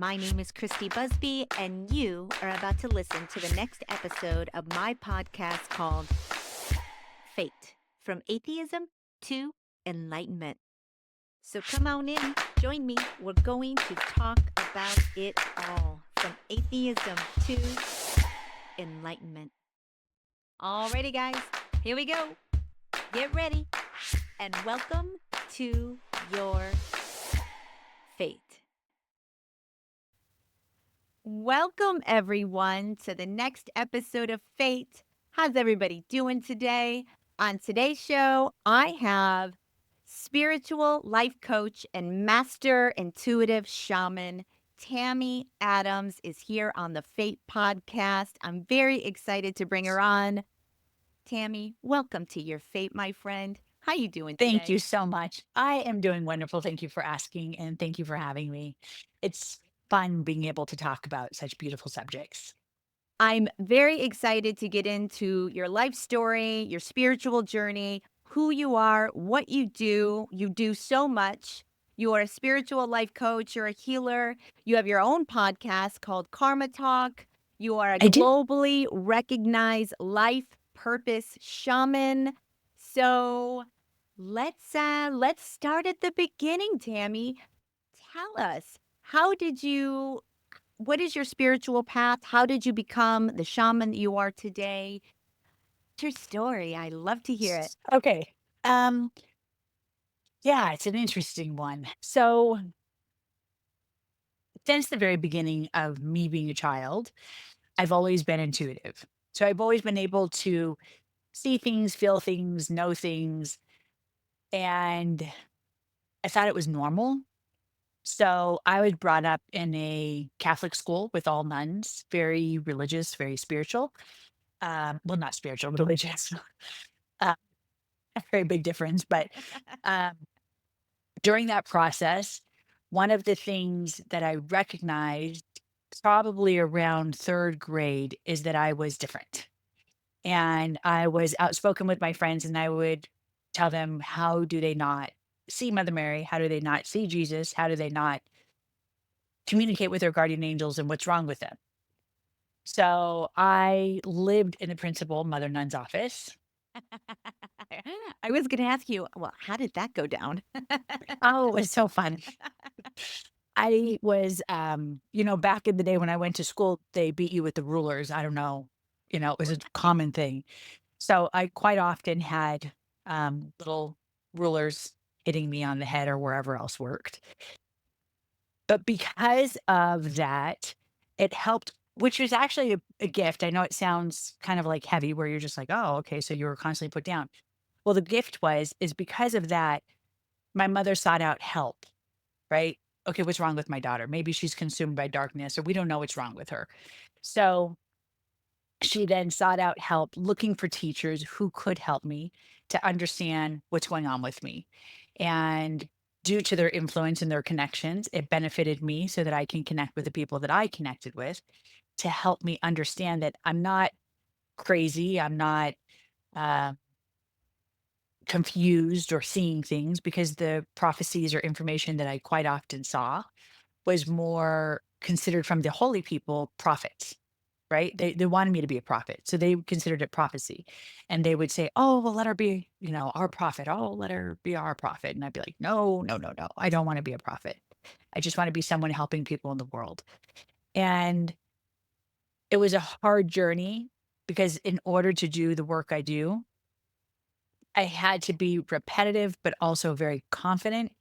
My name is Christy Busby, and you are about to listen to the next episode of my podcast called Fate, From Atheism to Enlightenment. So come on in, join me. We're going to talk about it all, from atheism to enlightenment. Alrighty, guys, here we go. Get ready, and welcome to your fate. Welcome, everyone, to the next episode of Fate. How's everybody doing today? On today's show, I have spiritual life coach and master intuitive shaman Tammy Adams is here on the Fate podcast. I'm very excited to bring her on. Tammy, welcome to your Fate, my friend. How you doing Thank today? you so much. I am doing wonderful. Thank you for asking and thank you for having me. It's fun being able to talk about such beautiful subjects. I'm very excited to get into your life story, your spiritual journey, who you are, what you do. You do so much. You are a spiritual life coach, you're a healer. You have your own podcast called Karma Talk. You are a I do. globally recognized life purpose shaman. So let's start at the beginning, Tammy. Tell us, how did you what is your spiritual path? How did you become the shaman that you are today? What's your story? I love to hear it. Okay. Um yeah, it's an interesting one. So, since the very beginning of me being a child, I've always been intuitive. So, I've always been able to see things, feel things, know things, and I thought it was normal. So I was brought up in a Catholic school with all nuns, very religious, very spiritual. Well, not spiritual, religious. uh, a very big difference. But um, during that process, one of the things that I recognized probably around third grade is that I was different. And I was outspoken with my friends, and I would tell them, how do they not see Mother Mary? How do they not see Jesus? How do they not communicate with their guardian angels, and what's wrong with them? So I lived in the principal mother nun's office. I was going to ask you, well, how did that go down? Oh, it was so fun. I was, back in the day when I went to school, they beat you with the rulers. I don't know, it was a common thing. So I quite often had little rulers hitting me on the head or wherever else worked. But because of that, it helped, which was actually a gift. I know it sounds kind of like heavy where you're just like, oh, okay, so you were constantly put down. Well, the gift is because of that, my mother sought out help, right? Okay, what's wrong with my daughter? Maybe she's consumed by darkness, or we don't know what's wrong with her. So she then sought out help looking for teachers who could help me to understand what's going on with me. And due to their influence and their connections, it benefited me so that I can connect with the people that I connected with to help me understand that I'm not crazy. I'm not uh, confused or seeing things, because the prophecies or information that I quite often saw was more considered from the holy people prophets, right? They wanted me to be a prophet. So they considered it prophecy. And they would say, oh, well, let her be, our prophet. Oh, let her be our prophet. And I'd be like, no, no, no, no. I don't want to be a prophet. I just want to be someone helping people in the world. And it was a hard journey, because in order to do the work I do, I had to be repetitive, but also very confident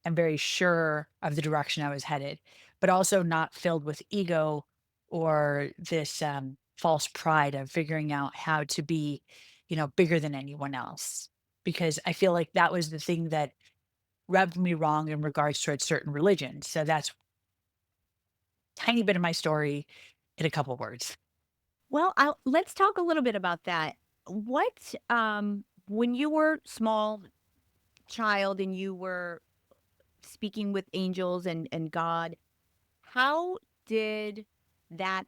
and very sure of the direction I was headed, but also not filled with ego or this false pride of figuring out how to be, bigger than anyone else. Because I feel like that was the thing that rubbed me wrong in regards towards certain religions. So that's tiny bit of my story in a couple words. Well, let's talk a little bit about that. When you were small child and you were speaking with angels and God, how did that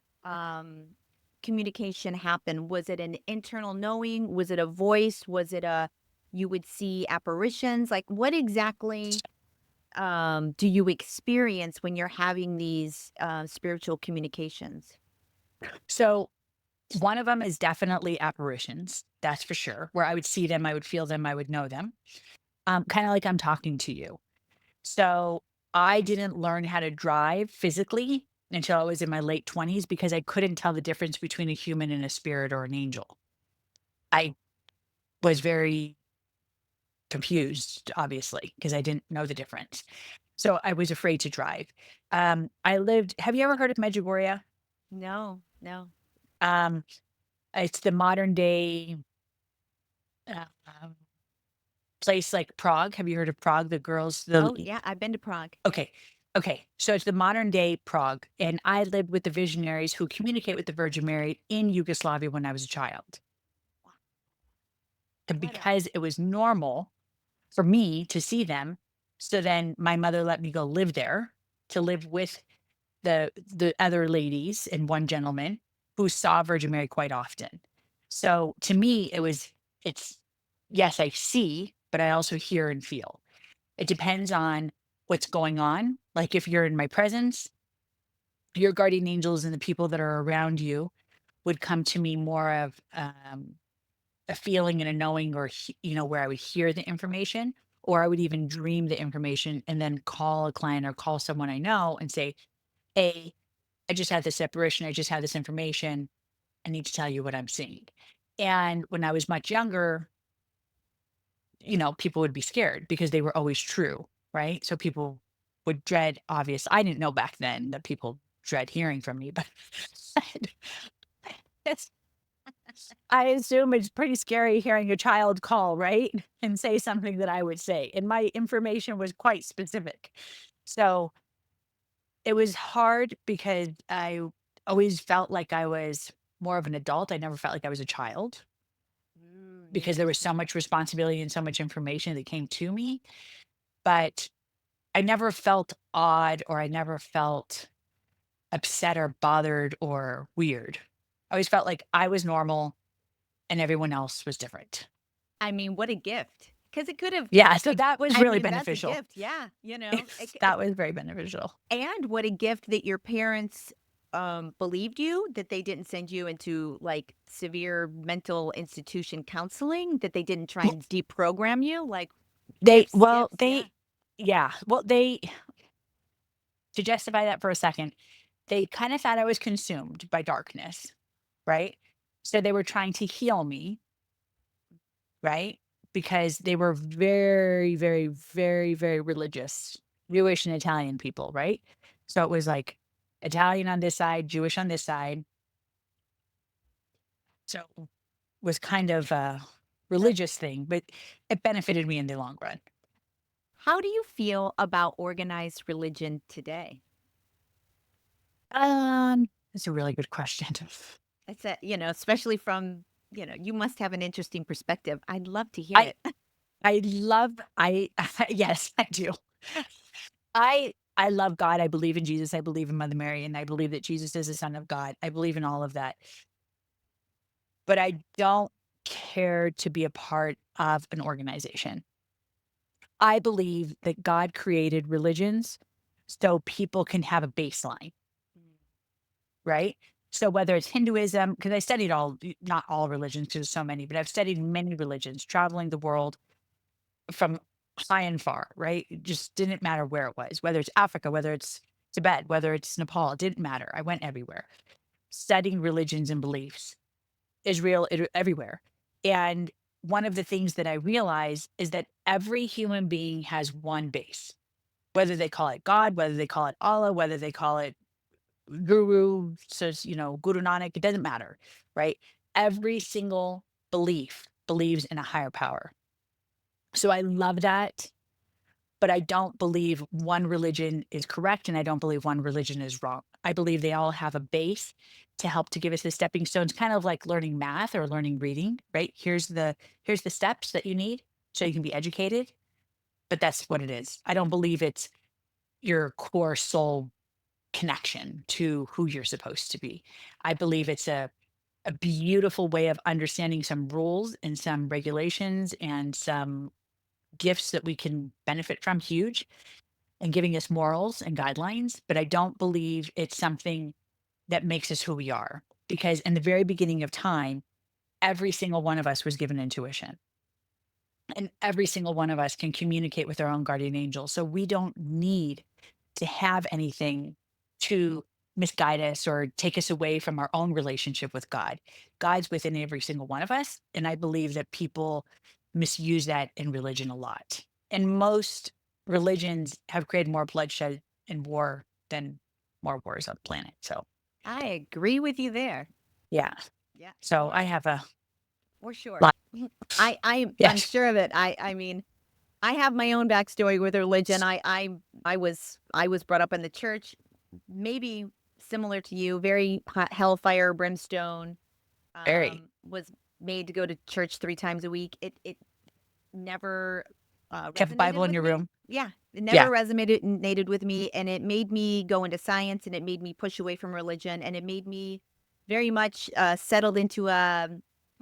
communication happen? Was it an internal knowing? Was it a voice? Was it a you would see apparitions? Like what exactly? do you experience when you're having these spiritual communications? So one of them is definitely apparitions. That's for sure. Where I would see them, I would feel them, I would know them. Kind of like I'm talking to you. So I didn't learn how to drive physically until I was in my late 20s because I couldn't tell the difference between a human and a spirit or an angel. I was very confused, obviously, because I didn't know the difference. So I was afraid to drive. Have you ever heard of Medjugorje? No, no. Um, it's the modern day uh, um, place like Prague. Have you heard of Prague? The girls, Oh, yeah, I've been to Prague. okay. Okay. So it's the modern day Prague. And I lived with the visionaries who communicate with the Virgin Mary in Yugoslavia when I was a child. Wow, And what a because it was normal for me to see them, so then my mother let me go live there to live with the other ladies and one gentleman who saw Virgin Mary quite often. So to me, it's yes, I see, but I also hear and feel. It depends on what's going on. Like if you're in my presence, your guardian angels and the people that are around you would come to me more of a feeling and a knowing, or where I would hear the information, or I would even dream the information and then call a client or call someone I know and say, "Hey, I just had this separation. I just had this information. I need to tell you what I'm seeing." And when I was much younger, people would be scared because they were always true, right? So people would dread obvious. I didn't know back then that people dread hearing from me, but it's, I assume it's pretty scary hearing a child call, right? And say something that I would say. And my information was quite specific. So it was hard because I always felt like I was more of an adult. I never felt like I was a child because there was so Interesting. much responsibility and so much information that came to me. But I never felt odd, or I never felt upset or bothered or weird. I always felt like I was normal and everyone else was different. I mean, what a gift. Because it could have, Yeah. So that was I really mean, that's a beneficial. gift. Yeah. You know, Yes, that was very beneficial. and what a gift that your parents believed you, that they didn't send you into like severe mental institution counseling, that they didn't try W- and deprogram you. Like They, gifts, well, gifts. Yeah. they, yeah, well, to justify that for a second, they kind of thought I was consumed by darkness, right? So they were trying to heal me, right? Because they were very, very, very, very religious, Jewish and Italian people, right? So it was like Italian on this side, Jewish on this side. So it was kind of a So, religious thing, but it benefited me in the long run. how do you feel about organized religion today? That's a really good question. It's a, especially from, you must have an interesting perspective. I'd love to hear I it. I love I yes, I do. I love God. I believe in Jesus. I believe in Mother Mary, and I believe that Jesus is the Son of God. I believe in all of that. But I don't care to be a part of an organization. I believe that God created religions so people can have a baseline, right? So whether it's Hinduism, because I studied not all religions, because there's so many, but I've studied many religions, traveling the world from high and far, right? It just didn't matter where it was, whether it's Africa, whether it's Tibet, whether it's Nepal, it didn't matter. I went everywhere, studying religions and beliefs, Israel, everywhere. And one of the things that I realize is that every human being has one base, whether they call it God, whether they call it Allah, whether they call it Guru, says, Guru Nanak, it doesn't matter, right? Every single belief believes in a higher power. So I love that. But I don't believe one religion is correct, and I don't believe one religion is wrong. I believe they all have a base to help to give us the stepping stones, kind of like learning math or learning reading, right? Here's the steps that you need so you can be educated, but that's what it is. I don't believe it's your core soul connection to who you're supposed to be. I believe it's a beautiful way of understanding some rules and some regulations and some gifts that we can benefit from, huge. and giving us morals and guidelines, but I don't believe it's something that makes us who we are. Because in the very beginning of time, every single one of us was given intuition, and every single one of us can communicate with our own guardian angel. So we don't need to have anything to misguide us or take us away from our own relationship with God. God's within every single one of us. And I believe that people misuse that in religion a lot. And most religions have created more bloodshed and war than more wars on the planet. So, I agree with you there. yeah. Yeah, So for I have a for sure. lot. I'm Yes. sure of it. I mean, I have my own backstory with religion. I was brought up in the church, maybe similar to you, very hot hellfire, brimstone. Very. Was made to go to church 3 times a week. It never Have a resonated Bible in with your me. room. Yeah, it Yeah. never resonated with me, and it made me go into science, and it made me push away from religion, and it made me very much settled into a.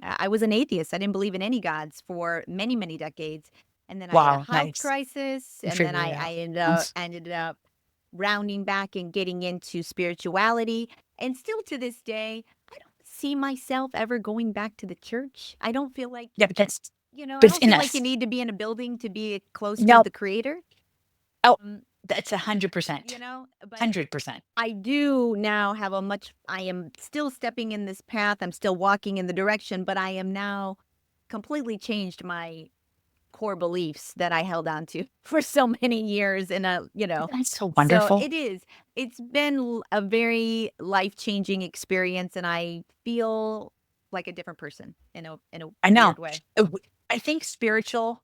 I was an atheist. I didn't believe in any gods for many, many decades, and then I had a Wow. health Nice. crisis, You and then figured I, it I out. ended up Nice. ended up rounding back and getting into spirituality, and still to this day, I don't see myself ever going back to the church. I don't feel like Yeah, but I it's don't in feel like you us. need to be in a building to be close to No. the creator. Oh, Um, that's you 100%. know, but 100%. I do now have I am still stepping in this path. I'm still walking in the direction, but I am now completely changed my core beliefs that I held on to for so many years That's so so wonderful. it is. It's been a very life-changing experience, and I feel like a different person in a I know. weird way. I think spiritual,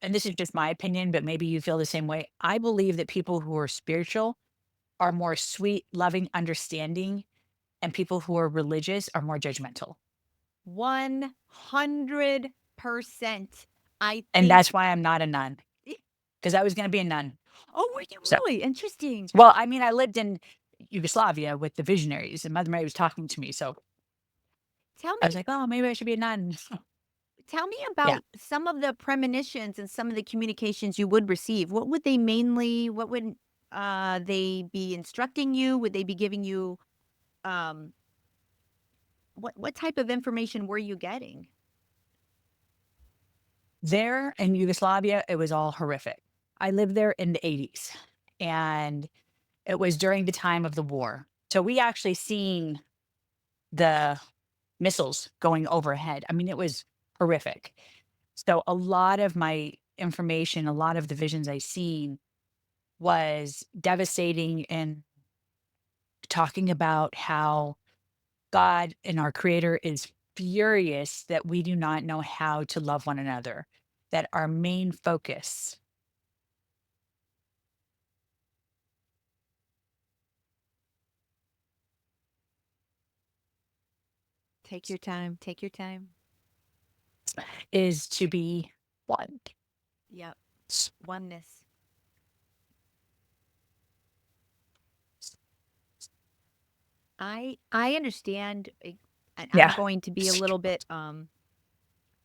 and this is just my opinion, but maybe you feel the same way. I believe that people who are spiritual are more sweet, loving, understanding, and people who are religious are more judgmental. 100%. I And think that's why I'm not a nun, because I was going to be a nun. oh, were you So, really? Interesting. well, I mean, I lived in Yugoslavia with the visionaries, and Mother Mary was talking to me. So Tell I was me like, oh, maybe I should be a nun. tell me Yeah. about some of the premonitions and some of the communications you would receive. What would they be instructing you? Would they be giving you um what type of information were you getting? There in Yugoslavia, it was all horrific. I lived there in the 80s, and it was during the time of the war. So we actually seen the missiles going overhead. I mean, it was horrific. So a lot of my information, a lot of the visions I seen was devastating and talking about how God and our creator is furious that we do not know how to love one another, that our main focus. Take your time. Take your time. Is to be one. Yep. S- Oneness. I understand and I'm Yeah, going to be a little bit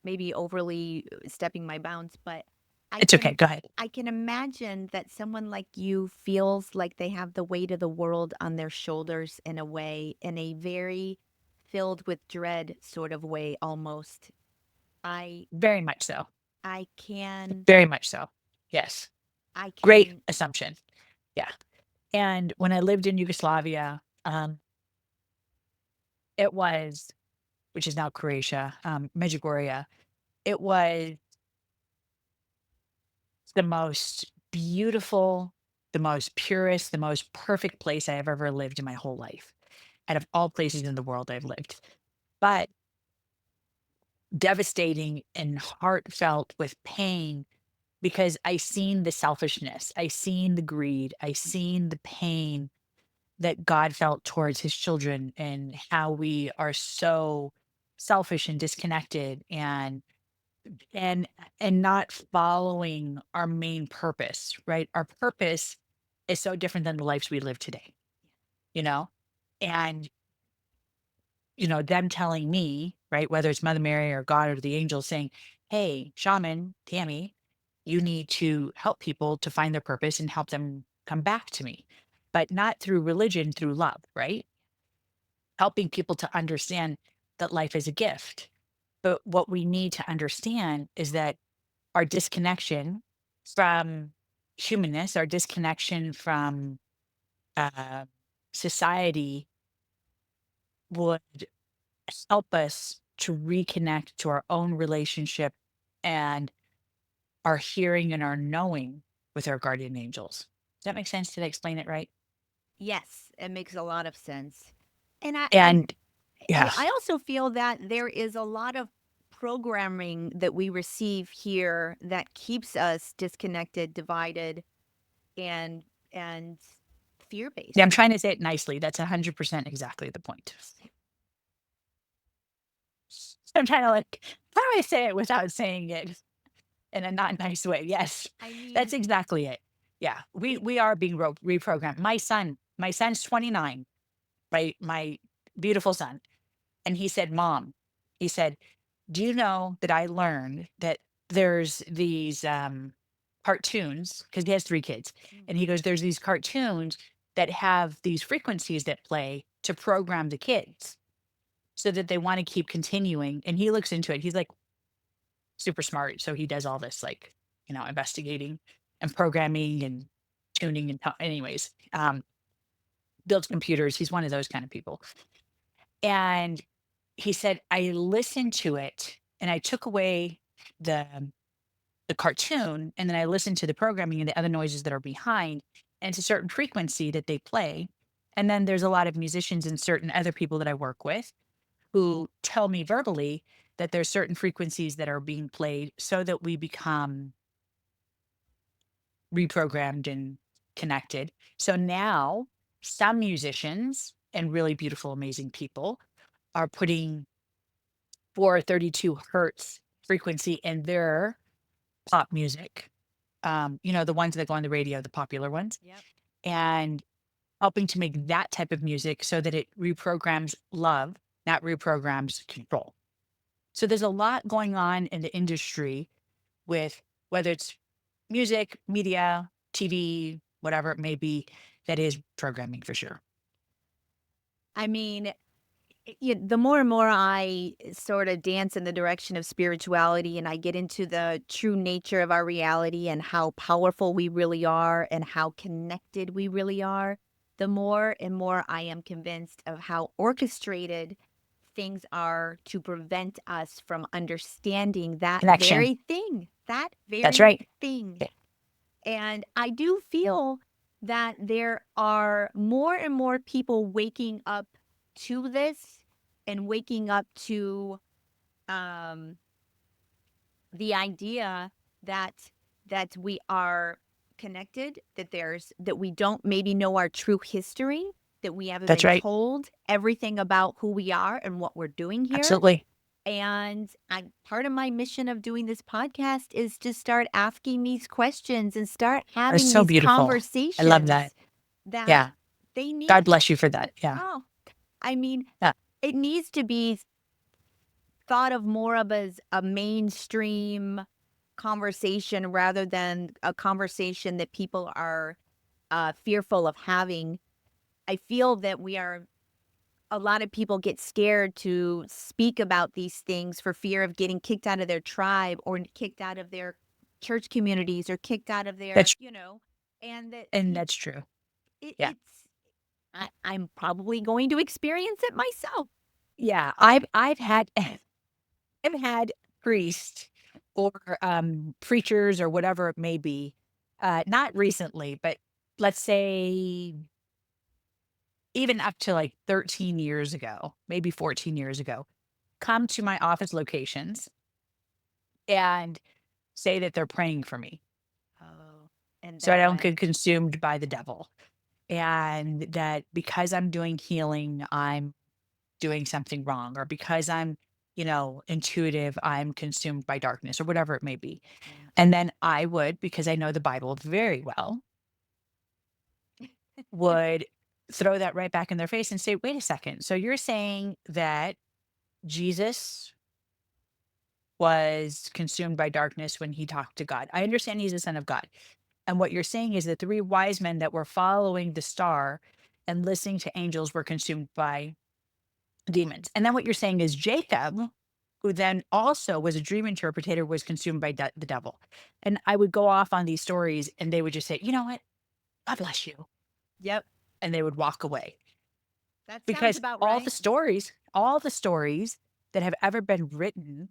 maybe overly stepping my bounds, but I it's okay. can Go ahead. I can imagine that someone like you feels like they have the weight of the world on their shoulders in a way, in a very filled with dread sort of way almost. I Very much so. I can Very much so. Yes. I Great can assumption. Yeah. And when I lived in Yugoslavia, it was, which is now Croatia, Medjugorje, it was the most beautiful, the most purest, the most perfect place I have ever lived in my whole life. Out of all places in the world I've lived. But devastating and heartfelt with pain because I seen the selfishness, I seen the greed, I seen the pain that God felt towards his children and how we are so selfish and disconnected and and not following our main purpose, right? Our purpose is so different than the lives we live today, you know? And them telling me, right, whether it's Mother Mary or God or the angels saying, "Hey, shaman, Tammy, You need to help people to find their purpose and help them come back to me, but not through religion, through love, right? Helping people to understand that life is a gift. But what we need to understand is that our disconnection from humanness, our disconnection from uh, society would help us to reconnect to our own relationship and our hearing and our knowing with our guardian angels. Does that make sense? Did I explain it right? Yes, it makes a lot of sense. And And yeah, I also feel that there is a lot of programming that we receive here that keeps us disconnected, divided, and and fear yeah, I'm based. trying to say it nicely. That's 100% exactly the point. I'm trying to like, how do I say it without saying it in a not nice way? Yes, I that's mean, exactly it. Yeah, we it, we are being reprogrammed. My son's 29, right? My beautiful son, and he said, "Mom," he said, "Do you know that I learned that there's these cartoons?" Because he has 3 kids, and he goes, "There's these cartoons that have these frequencies that play to program the kids." So that they wanna keep continuing, and he looks into it. He's, like, super smart, so he does all this, like, investigating and programming and tuning and anyways, builds computers. He's one of those kind of people, and he said, "I listened to it, and I took away the the cartoon, and then I listened to the programming and the other noises that are behind, and it's a certain frequency that they play, and then there's a lot of musicians and certain other people that I work with who tell me verbally that there's certain frequencies that are being played so that we become reprogrammed and connected. So now some musicians and really beautiful, amazing people are putting 432 hertz frequency in their pop music. The ones that go on the radio, the popular ones, yep. and helping to make that type of music so that it reprograms love, not reprograms control. So there's a lot going on in the industry with whether it's music, media, TV, whatever it may be, that is programming for sure. I mean, the more and more I sort of dance in the direction of spirituality and I get into the true nature of our reality and how powerful we really are and how connected we really are, the more and more I am convinced of how orchestrated things are to prevent us from understanding that Connection. very thing, that That's very right. thing. Yeah, And I do feel that there are more and more people waking up to this and waking up to um, the idea that we are connected, that we don't maybe know our true history, that we haven't that's been right. told everything about who we are and what we're doing here. Absolutely. And part of my mission of doing this podcast is to start asking these questions and start That's having so these beautiful. I love that. conversations that Yeah. they need. God bless you for that. Yeah. Oh, I mean, Yeah. it needs to be thought of more of as a mainstream conversation rather than a conversation that people are fearful of having. I feel that a lot of people get scared to speak about these things for fear of getting kicked out of their tribe or kicked out of their church communities or kicked out of their, That's and that and that's true. Yeah. it's, I'm probably going to experience it myself. Yeah. I've had I've had priests or preachers or whatever it may be, not recently, but let's say even up to like 13 years ago, maybe 14 years ago, come to my office locations and say that they're praying for me Oh, and so I then don't get what? consumed by the devil. And that because I'm doing healing, I'm doing something wrong, or because I'm, intuitive, I'm consumed by darkness, or whatever it may be. Yeah. And then I would, because I know the Bible very well, would throw that right back in their face and say, wait a second. So you're saying that Jesus was consumed by darkness when he talked to God. I understand he's the son of God. And what you're saying is the three wise men that were following the star and listening to angels were consumed by demons. And then what you're saying is Jacob, who then also was a dream interpreter, was consumed by the devil. And I would go off on these stories and they would just say, you know what? God bless you. Yep. And they would walk away That sounds because about right. all the stories that have ever been written,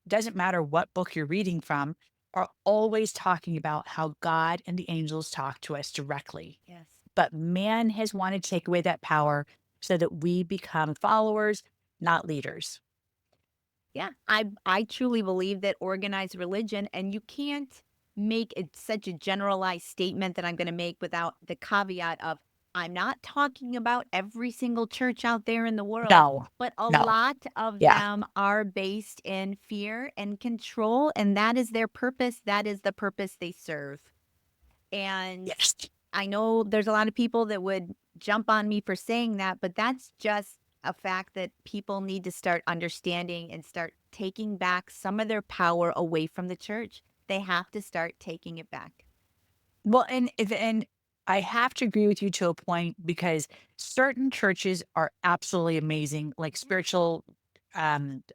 doesn't matter what book you're reading from, are always talking about how God and the angels talk to us directly. Yes. But man has wanted to take away that power so that we become followers, not leaders. Yeah, I truly believe that organized religion, and you can't make it such a generalized statement that I'm going to make without the caveat of I'm not talking about every single church out there in the world, No, but a no. lot of Yeah. them are based in fear and control, and that is their purpose. That is the purpose they serve. And Yes. I know there's a lot of people that would jump on me for saying that, but that's just a fact that people need to start understanding and start taking back some of their power away from the church. They have to start taking it back. Well, and I have to agree with you to a point because certain churches are absolutely amazing, like spiritual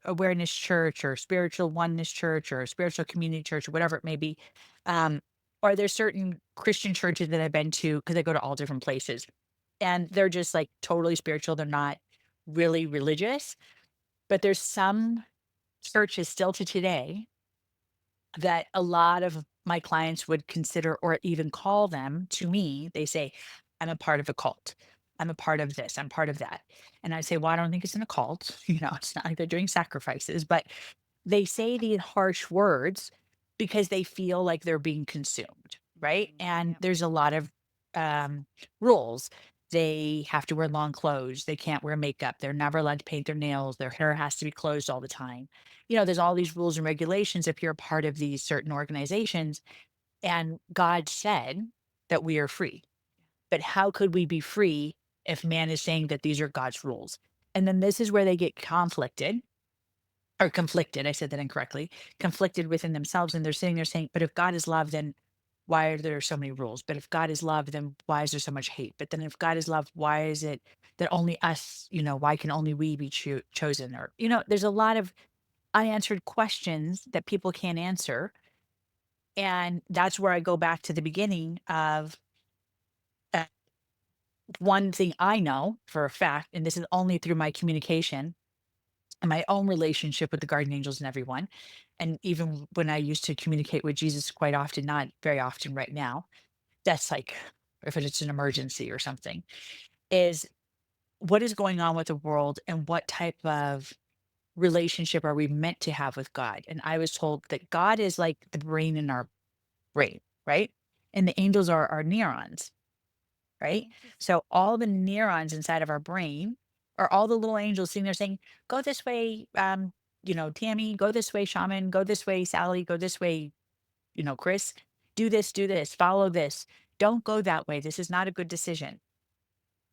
awareness church or spiritual oneness church or spiritual community church or whatever it may be. Um, or there's certain Christian churches that I've been to because I go to all different places and they're just like totally spiritual. They're not really religious, but there's some churches still to today that a lot of my clients would consider or even call them to me. They say, I'm a part of a cult. I'm a part of this. I'm part of that. And I say, well, I don't think it's an occult. It's not like they're doing sacrifices, but they say these harsh words because they feel like they're being consumed. Right. And Yep. there's a lot of um, rules. They have to wear long clothes. They can't wear makeup. They're never allowed to paint their nails. Their hair has to be closed all the time. There's all these rules and regulations if you're a part of these certain organizations. And God said that we are free. But how could we be free if man is saying that these are God's rules? And then this is where they get conflicted or conflicted. I said that incorrectly. Conflicted within themselves. And they're sitting there saying, but if God is love, then why are there so many rules? But if God is love, then why is there so much hate? But then if God is love, why is it that only us, why can only we be chosen? Or, there's a lot of unanswered questions that people can't answer. And that's where I go back to the beginning of uh, one thing I know for a fact, and this is only through my communication and my own relationship with the guardian angels and everyone. And even when I used to communicate with Jesus quite often, not very often right now, that's like if it's an emergency or something, is what is going on with the world and what type of relationship are we meant to have with God? And I was told that God is like the brain in our brain, right? And the angels are our neurons, right? Interesting. So all the neurons inside of our brain are all the little angels sitting there saying, go this way, Tammy, go this way, shaman, go this way, Sally, go this way, Chris, do this, follow this. Don't go that way. This is not a good decision.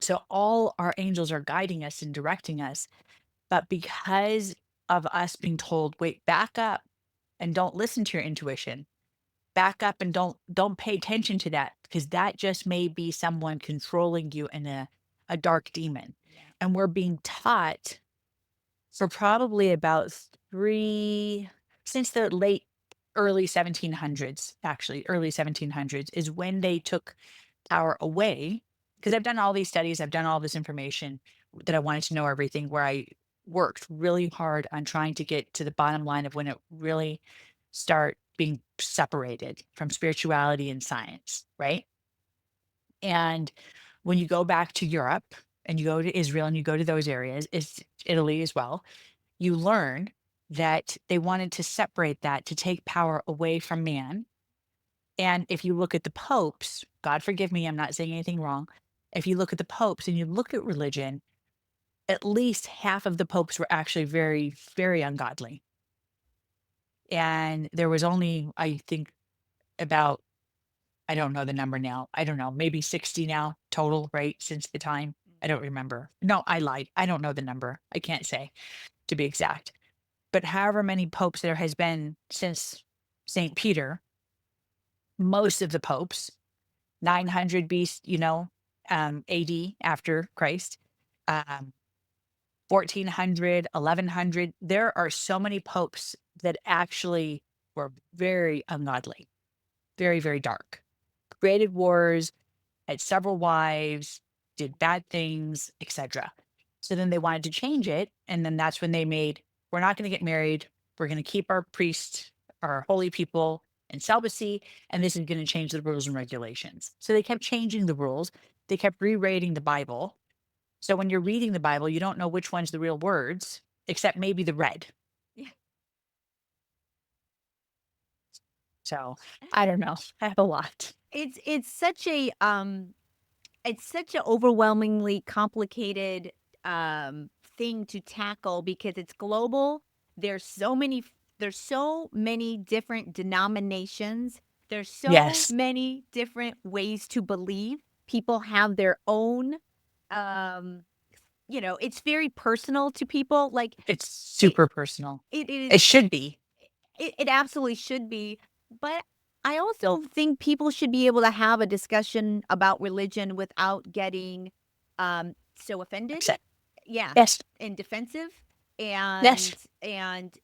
So all our angels are guiding us and directing us. But because of us being told, wait, back up and don't listen to your intuition, back up and don't pay attention to that because that just may be someone controlling you in a dark demon. Yeah. And we're being taught for probably about three since the late early 1700s, actually early 1700s is when they took power away. Because I've done all these studies, I've done all this information that I wanted to know everything, where I worked really hard on trying to get to the bottom line of when it really start being separated from spirituality and science, right? And when you go back to Europe and you go to Israel and you go to those areas, it's Italy as well, you learn that they wanted to separate that to take power away from man. And if you look at the popes, God forgive me, I'm not saying anything wrong. If you look at the popes and you look at religion, at least half of the popes were actually very, very ungodly. And there was only, I think, about, I don't know the number now. I don't know, maybe 60 now total, right? Since the time. I don't remember. No, I lied. I don't know the number. I can't say to be exact. but however many popes there has been since St. Peter, most of the popes, 900 BC, AD after Christ, um, 1400, 1100. There are so many popes that actually were very ungodly, very, very dark, created wars, had several wives, did bad things, etc. So then they wanted to change it. And then that's when they made, we're not going to get married. We're going to keep our priests, our holy people in celibacy. And this is going to change the rules and regulations. So they kept changing the rules. They kept rewriting the Bible. So when you're reading the Bible, you don't know which one's the real words, except maybe the red. Yeah. So I don't know. I have a lot. It's such a it's such an overwhelmingly complicated thing to tackle because it's global. There's so many there's so many different denominations. There's so Yes. many different ways to believe. People have their own um it's very personal to people. Like It's it, super personal. it It is should be. it absolutely should be. But I also think people should be able to have a discussion about religion without getting so offended. Upset. Yeah, Yes. and defensive. Yes. And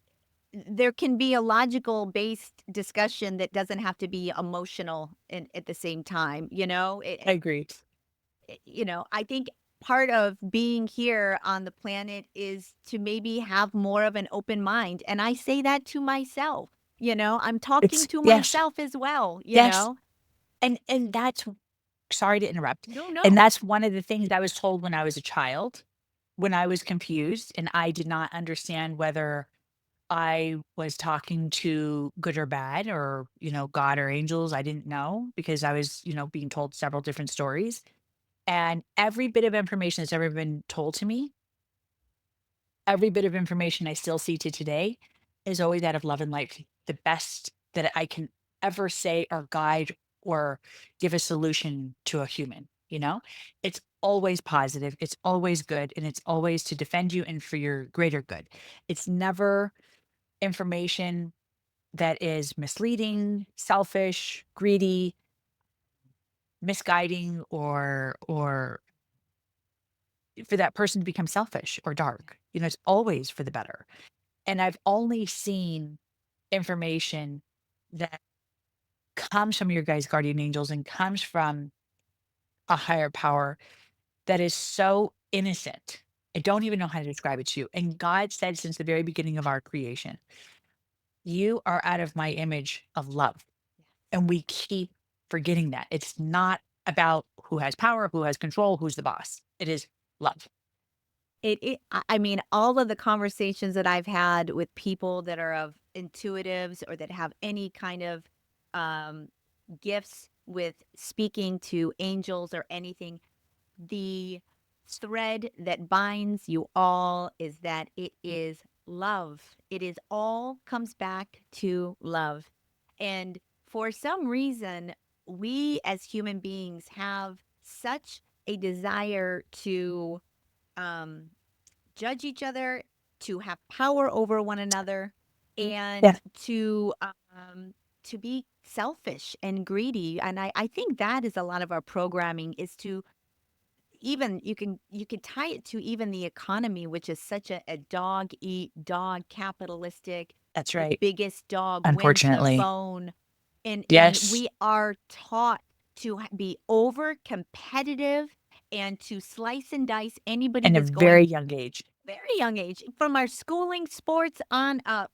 there can be a logical based discussion that doesn't have to be emotional at the same time, I agree. I think part of being here on the planet is to maybe have more of an open mind. And I say that to myself, I'm talking It's to yes. myself as well, Yes. And that's sorry to interrupt. No, And no. that's one of the things I was told when I was a child, when I was confused and I did not understand whether I was talking to good or bad or, God or angels. I didn't know because I was, being told several different stories. And every bit of information that's ever been told to me, every bit of information I still see to today is always out of love and light. The best that I can ever say or guide or give a solution to a human, It's always positive, it's always good, and it's always to defend you and for your greater good. It's never information that is misleading, selfish, greedy, misguiding, or for that person to become selfish or dark. It's always for the better. And I've only seen information that comes from your guys' guardian angels and comes from a higher power that is so innocent. I don't even know how to describe it to you. And God said since the very beginning of our creation, you are out of my image of love. And we keep forgetting that. It's not about who has power, who has control, who's the boss. It is love. I mean, all of the conversations that I've had with people that are of intuitives or that have any kind of um, gifts with speaking to angels or anything, the thread that binds you all is that it is love. It is all comes back to love. And for some reason, we as human beings have such a desire to um, judge each other, to have power over one another, Yeah, and to be selfish and greedy. And I think that is a lot of our programming is to even you could tie it to even the economy, which is such a dog eat dog capitalistic. that's The right. biggest dog wins the Unfortunately. bone, and Yes. we are taught to be over competitive and to slice and dice anybody In a that's very going young age. very young age from our schooling sports on up.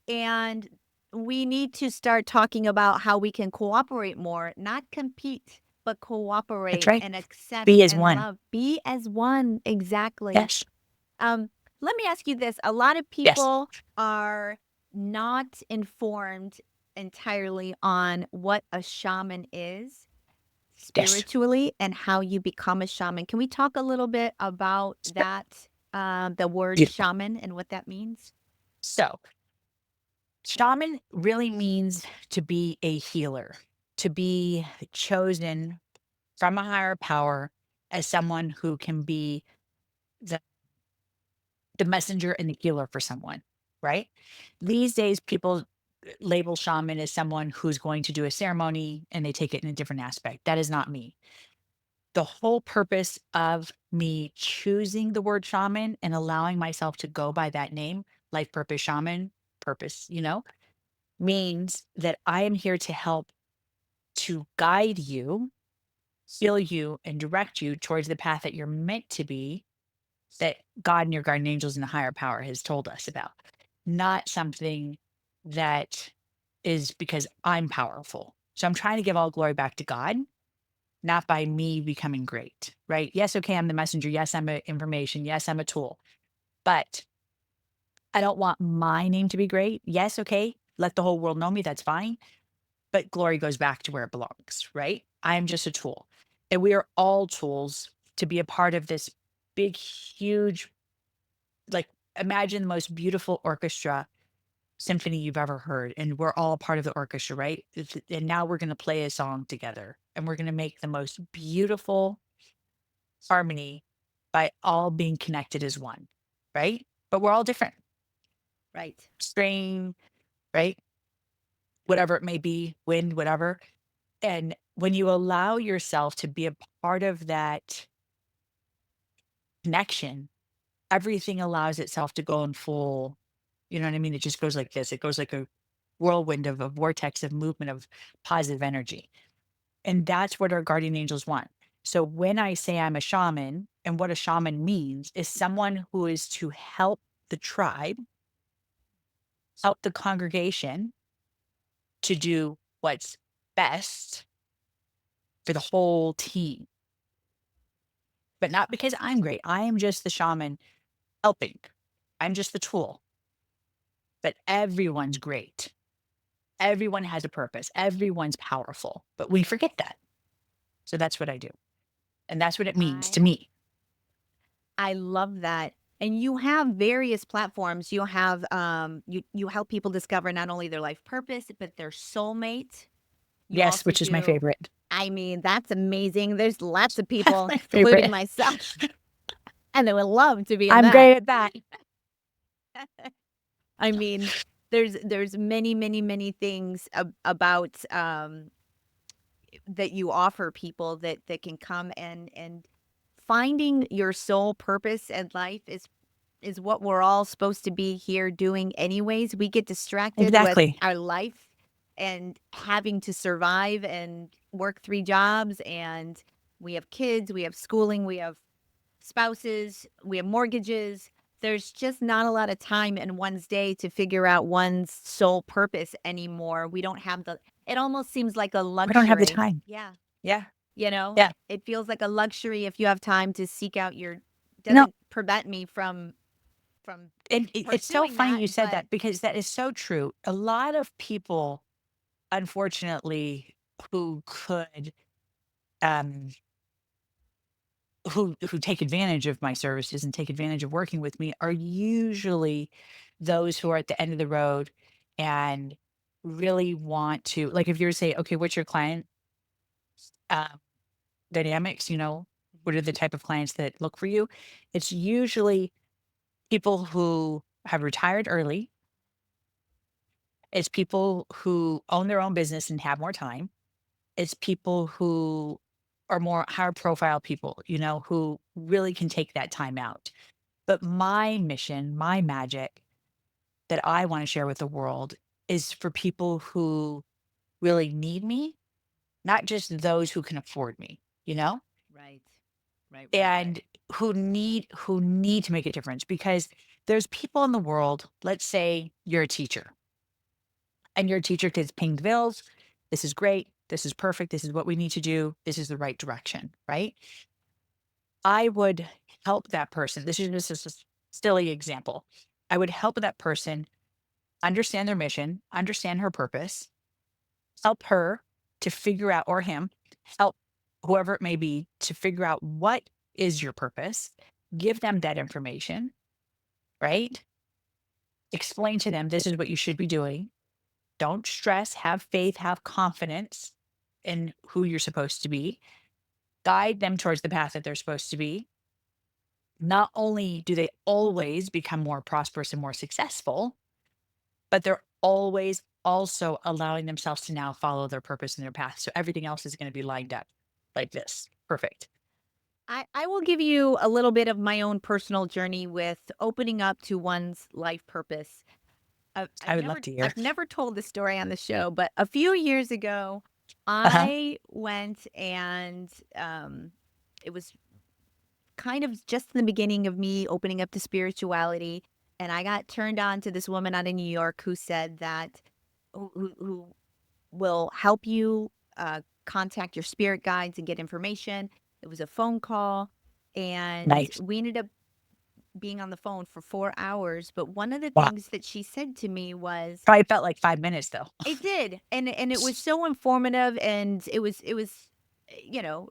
And we need to start talking about how we can cooperate more, not compete, but That's cooperate right. and accept Be as and one. love. Be as one. Exactly. Yes. Um, Let me ask you this. A lot of Yes. people are not informed entirely on what a shaman is Yes. spiritually and how you become a shaman. Can we talk a little bit about So that, the word beautiful. shaman and what that means? So, shaman really means to be a healer, to be chosen from a higher power as someone who can be the, the messenger and the healer for someone. right? These days, people label shaman as someone who's going to do a ceremony and they take it in a different aspect. That is not me. The whole purpose of me choosing the word shaman and allowing myself to go by that name, Life Purpose Shaman, purpose, means that I am here to help to guide you, heal you, and direct you towards the path that you're meant to be, that God and your guardian angels and the higher power has told us about. Not something that is because I'm powerful. So I'm trying to give all glory back to God, not by me becoming great, right? Yes, okay, I'm the messenger. Yes, I'm a information. Yes, I'm a tool. But I don't want my name to be great. Yes, okay, let the whole world know me. That's fine. But glory goes back to where it belongs, right? I'm just a tool. And we are all tools to be a part of this big, huge, like, imagine the most beautiful orchestra symphony you've ever heard. And we're all a part of the orchestra, right? And now we're going to play a song together and we're going to make the most beautiful harmony by all being connected as one, right? But we're all different, Right. strain, right? Whatever it may be, wind, whatever. And when you allow yourself to be a part of that connection, everything allows itself to go in full, you know what I mean? It just goes like this. It goes like a whirlwind of a vortex of movement of positive energy. And that's what our guardian angels want. So when I say I'm a shaman, and what a shaman means is someone who is to help the tribe, help the congregation to do what's best for the whole team. But not because I'm great. I am just the shaman helping. I'm just the tool. But everyone's great. Everyone has a purpose. Everyone's powerful. But we forget that. So that's what I do. And that's what it means to I me. I love that. And you have various platforms. You have you help people discover not only their life purpose, but their soulmate. You Yes, also which is my do, favorite. I mean, that's amazing. There's lots of That's people, my including favorite. myself, and they would love to be in I'm that. great at that. I mean, there's many, many, many things about that you offer people that can come and finding your soul purpose in life is what we're all supposed to be here doing anyways. We get distracted with Exactly. our life and having to survive and work 3 jobs, and we have kids, we have schooling, we have spouses, we have mortgages. There's just not a lot of time in one's day to figure out one's sole purpose anymore. We don't have the it almost seems like a We don't have the luxury. time. Yeah. Yeah. You know, Yeah. it feels like a luxury if you have time to seek out your No, doesn't prevent me from and it's so pursuing funny that, you said but that because that is so true. A lot of people, unfortunately, who could um who take advantage of my services and take advantage of working with me are usually those who are at the end of the road and really want to, like, if you're to say, okay, what's your client um, dynamics, what are the type of clients that look for you? It's usually people who have retired early. It's people who own their own business and have more time. It's people who are more higher profile people, who really can take that time out. But my mission, my magic that I want to share with the world is for people who really need me, not just those who can afford me, right. Right, right, right. and who need to make a difference because there's people in the world, let's say you're a teacher and your teacher is paying the bills. This is great. This is perfect. This is what we need to do. This is the right direction, right? I would help that person. This is just a silly example. I would help that person understand their mission, understand her purpose, help her to figure out, or him, help whoever it may be to figure out what is your purpose, give them that information, right? Explain to them this is what you should be doing. Don't stress, have faith, have confidence in who you're supposed to be, guide them towards the path that they're supposed to be. Not only do they always become more prosperous and more successful, but they're always also allowing themselves to now follow their purpose and their path. So everything else is going to be lined up like this. Perfect. I will give you a little bit of my own personal journey with opening up to one's life purpose. I would love to hear. I've never told this story on the show, but a few years ago, Uh-huh. I went and it was kind of just in the beginning of me opening up to spirituality, and I got turned on to this woman out of New York who said that who will help you contact your spirit guides and get information. It was a phone call, and Nice. we ended up being on the phone for 4 hours. But one of the Wow. things that she said to me was, Probably felt like 5 minutes though. it did, and it was so informative, and it was, you know,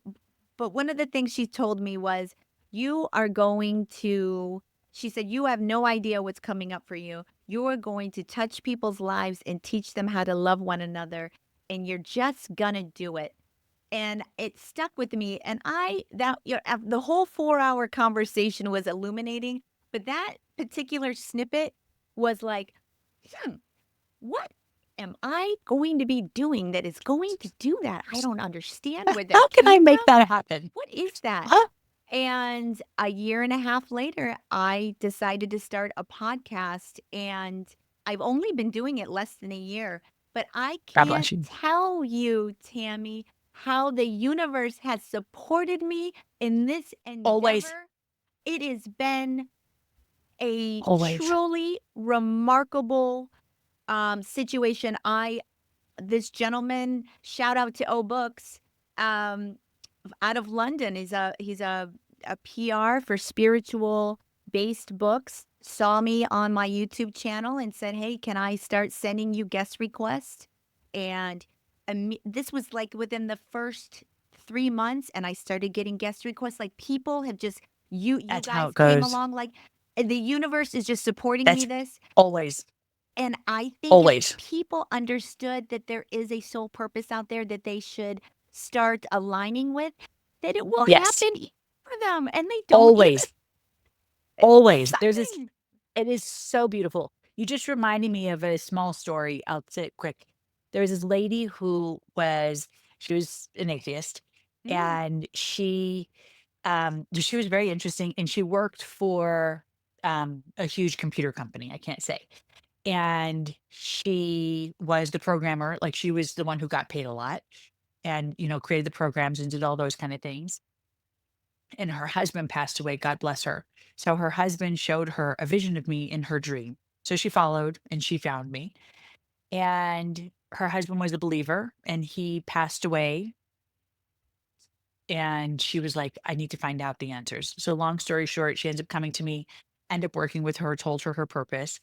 but one of the things she told me was, "You are going to," she said, "You have no idea what's coming up for you. You are going to touch people's lives and teach them how to love one another, and you're just gonna do it." And it stuck with me, and the whole 4-hour conversation was illuminating, but that particular snippet was like, "Hmm, what am I going to be doing that is going to do that? I don't understand where How that can I came make from. that happen? What is that?" Huh? And a year and a half later, I decided to start a podcast, and I've only been doing it less than a year, but I God can't bless you. tell you, Tammy, how the universe has supported me in this Always, endeavor. It has been a always. truly remarkable situation. I This gentleman, shout out to O Books, um, out of London, is a PR for spiritual based books. Saw me on my YouTube channel and said, "Hey, can I start sending you guest requests?" And this was like within the first 3 months, and I started getting guest requests. Like, people have just, you That's how guys it came goes. along, like, the universe is just supporting me That's this. always, And I think if always. people understood that there is a soul purpose out there that they should start aligning with, that it will Yes, happen for them, and they don't even. always, It's always. There's this, exciting. it is so beautiful. You just reminded me of a small story. I'll say it quick. There was this lady who was, she was an atheist Mm, and she was very interesting and she worked for a huge computer company. I can't say. And she was the programmer, like she was the one who got paid a lot and, created the programs and did all those kind of things. And her husband passed away, God bless her. So her husband showed her a vision of me in her dream. So she followed and she found me. And her husband was a believer and he passed away. And she was like, I need to find out the answers. So, long story short, she ends up coming to me, end up working with her, told her her purpose.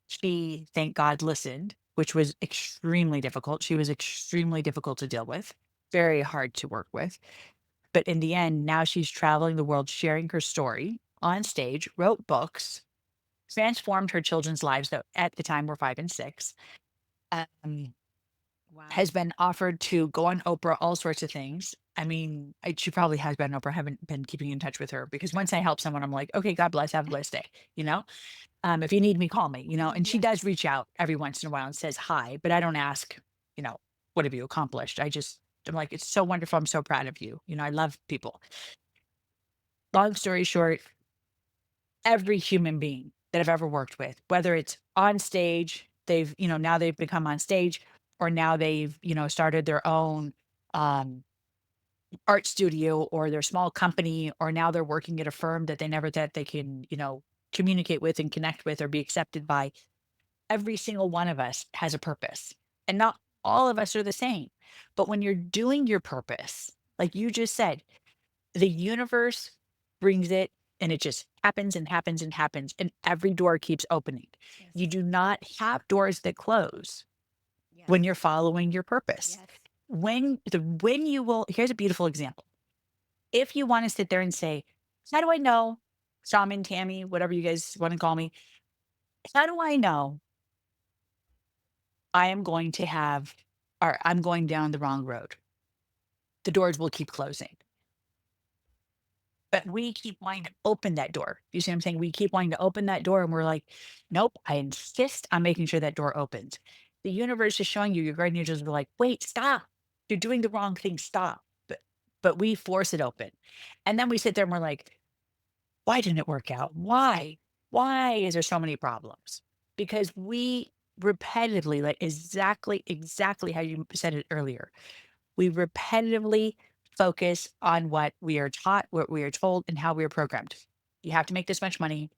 She, thank God, listened, which was extremely difficult. She was extremely difficult to deal with, very hard to work with. But in the end, now she's traveling the world sharing her story on stage, wrote books, transformed her children's lives that at the time were 5 and 6. Um, wow. has been offered to go on Oprah, all sorts of things. I mean, she probably has been on Oprah. I haven't been keeping in touch with her because once I help someone, I'm like, okay, God bless, have a blessed day. If you need me, call me. And she Yes. does reach out every once in a while and says hi, but I don't ask, what have you accomplished? I'm like, it's so wonderful. I'm so proud of you. I love people. Long story short, every human being that I've ever worked with, whether it's on stage, now they've become on stage, or now they've, started their own um, art studio or their small company, or now they're working at a firm that they never thought they can, communicate with and connect with or be accepted by. Every single one of us has a purpose, and not all of us are the same. But when you're doing your purpose, like you just said, the universe brings it and it just happens and happens and happens and every door keeps opening. Yes. You do not have doors that close Yes. when you're following your purpose. Yes. When you will, here's a beautiful example. If you want to sit there and say, how do I know, Shaman, Tammy, whatever you guys want to call me, how do I know I am going to have, or I'm going down the wrong road? The doors will keep closing. But we keep wanting to open that door. You see what I'm saying? We keep wanting to open that door and we're like, nope, I insist on making sure that door opens. The universe is showing you, your guardian angels are like, wait, stop. You're doing the wrong thing. Stop. But we force it open. And then we sit there and we're like, why didn't it work out? Why? Why is there so many problems? Because we repetitively, like exactly how you said it earlier, we repetitively focus on what we are taught, what we are told, and how we are programmed. You have to make this much money.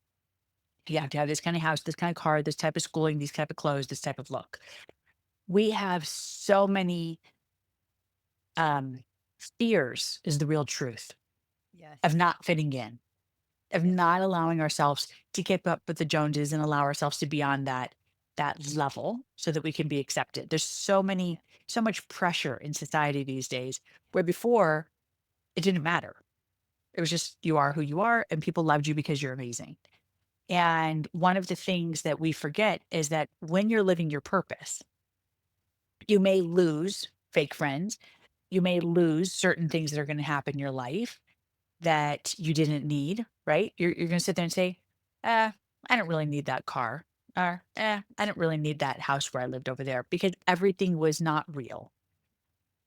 You have to have this kind of house, this kind of car, this type of schooling, these type of clothes, this type of look. We have so many um, fears, is the real truth Yes. of not fitting in, of Yes. not allowing ourselves to keep up with the Joneses and allow ourselves to be on that level so that we can be accepted. There's so much pressure in society these days where before it didn't matter. It was just you are who you are and people loved you because you're amazing. And one of the things that we forget is that when you're living your purpose, you may lose fake friends, you may lose certain things that are going to happen in your life that you didn't need, right? You're going to sit there and say, I don't really need that car. Or, I don't really need that house where I lived over there because everything was not real.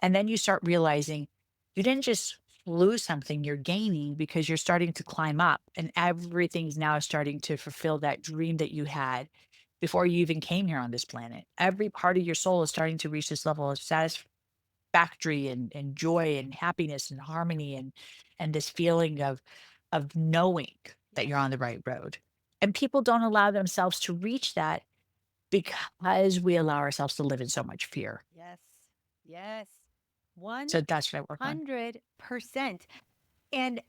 And then you start realizing you didn't just lose something, you're gaining because you're starting to climb up and everything's now starting to fulfill that dream that you had before you even came here on this planet. Every part of your soul is starting to reach this level of satisfactory and joy and happiness and harmony and this feeling of knowing that Yes. you're on the right road. And people don't allow themselves to reach that because we allow ourselves to live in so much fear. Yes. Yes. So that's what I work on. 100%. And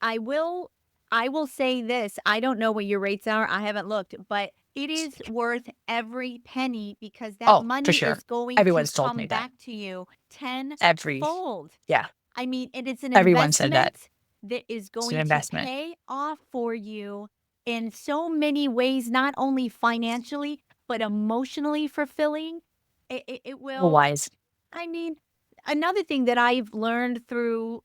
I will say this, I don't know what your rates are, I haven't looked, but it is worth every penny because that Oh, for money sure. is going to Everyone's told come me that. back to you Every tenfold. yeah, I mean, and it's an everyone said that. investment that is It's an going to investment. pay off for you in so many ways, not only financially, but emotionally fulfilling. It Well, will, wise. I mean, another thing that I've learned through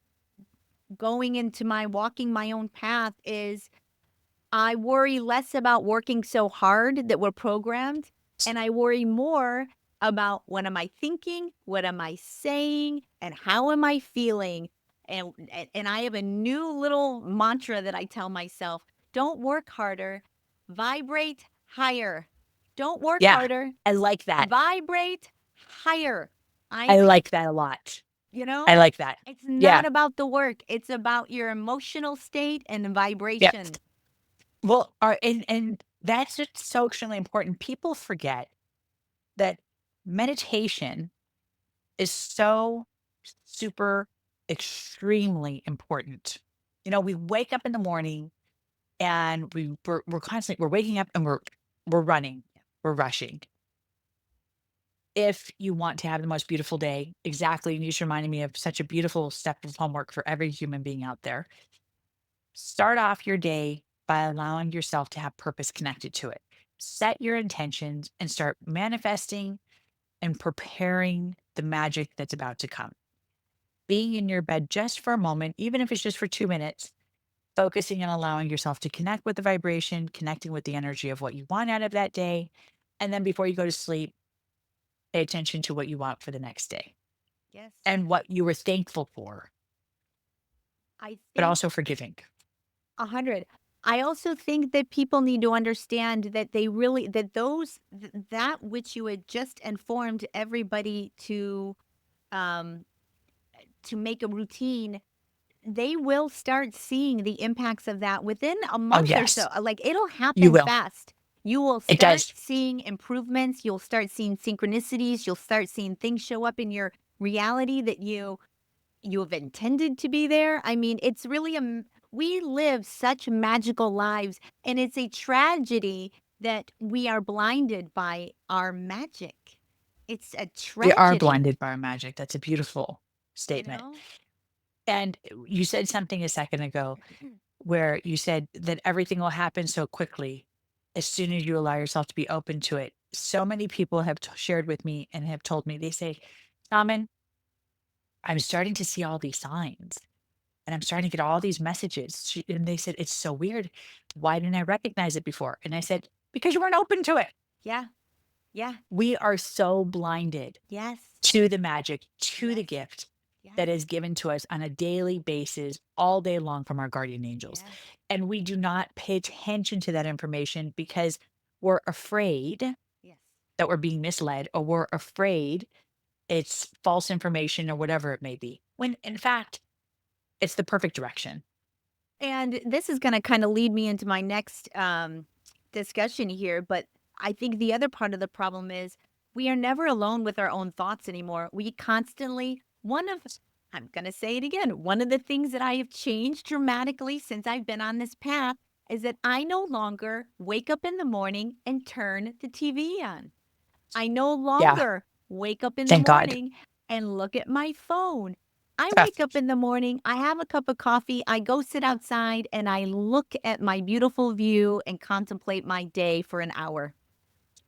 going into my walking my own path is I worry less about working so hard that we're programmed, and I worry more about what am I thinking, what am I saying, and how am I feeling. And I have a new little mantra that I tell myself: don't work harder, vibrate higher. Don't work Yeah, harder, I like that. vibrate higher. I I like that a lot. you I know, like that. it's Yeah, not about the work, it's about your emotional state and yeah. vibration. Well, and that's just so extremely important. People forget that meditation is so super extremely important. You know, we wake up in the morning and we're constantly we're waking up and we're running, we're rushing. If you want to have the most beautiful day, exactly, and you just reminded me of such a beautiful step of homework for every human being out there. Start off your day by allowing yourself to have purpose connected to it. Set your intentions and start manifesting and preparing the magic that's about to come. Being in your bed just for a moment, even if it's just for 2 minutes, focusing on allowing yourself to connect with the vibration, connecting with the energy of what you want out of that day. And then before you go to sleep, pay attention to what you want for the next day Yes. and what you were thankful for, I but think also forgiving. 100. I also think that people need to understand that they really that that which you had just informed everybody um to make a routine, they will start seeing the impacts of that within a Oh, month or so. yes, Like it'll you happen will. fast. You will It start does. seeing improvements. You'll start seeing synchronicities. You'll start seeing things show up in your reality that you have intended to be there. I mean, it's really we live such magical lives, and it's a tragedy that we are blinded by our magic. It's a We are tragedy, blinded by our magic. That's a beautiful you statement. know? And you said something a second ago where you said that everything will happen so quickly as soon as you allow yourself to be open to it. So many people have shared with me and have told me, they say, Shaman, I'm starting to see all these signs. and I'm starting to get all these messages. And they said, it's so weird. Why didn't I recognize it before? And I said, because you weren't open to it. Yeah. Yeah. We are so blinded Yes. to the magic, to the Yes. gift Yes. that is given to us on a daily basis, all day long from our guardian angels. Yes. And we do not pay attention to that information because we're afraid Yes. that we're being misled, or we're afraid it's false information or whatever it may be. When in fact, it's the perfect direction. And this is going to kind of lead me into my next discussion here. But I think the other part of the problem is we are never alone with our own thoughts anymore. We constantly, I'm going to say it again, one of the things that I have changed dramatically since I've been on this path is that I no longer wake up in the morning and turn the TV on. I no Yeah. longer wake up in the Thank God. morning and look at my phone. I Uh, wake up in the morning, I have a cup of coffee, I go sit outside and I look at my beautiful view and contemplate my day for an hour.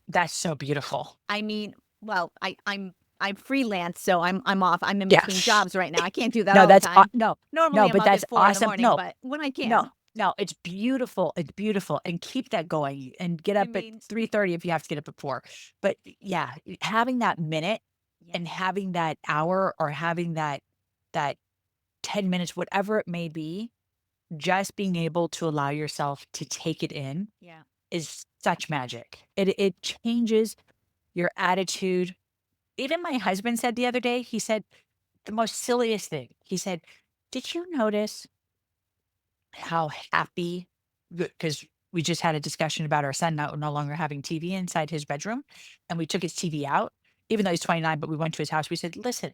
That's so beautiful. I mean, well, I'm freelance, so I'm off. I'm in Yeah. between jobs right now. I can't do that No, all the that's time. no, no, Normally I'm but up that's at 4 in the awesome. morning, No, but when I no, can. no, it's beautiful. It's beautiful. And keep that going and get I up at mean, 3:30 if you have to get up at 4. But yeah, having that minute yes. and having that hour or having that 10 minutes, whatever it may be, just being able to allow yourself to take it in Yeah. is such magic. It changes your attitude. Even my husband said the other day, he said the most silliest thing. He said, "Did you notice how happy," because we just had a discussion about our son no longer having TV inside his bedroom, and we took his TV out, even though he's 29, but we went to his house. We said, "Listen,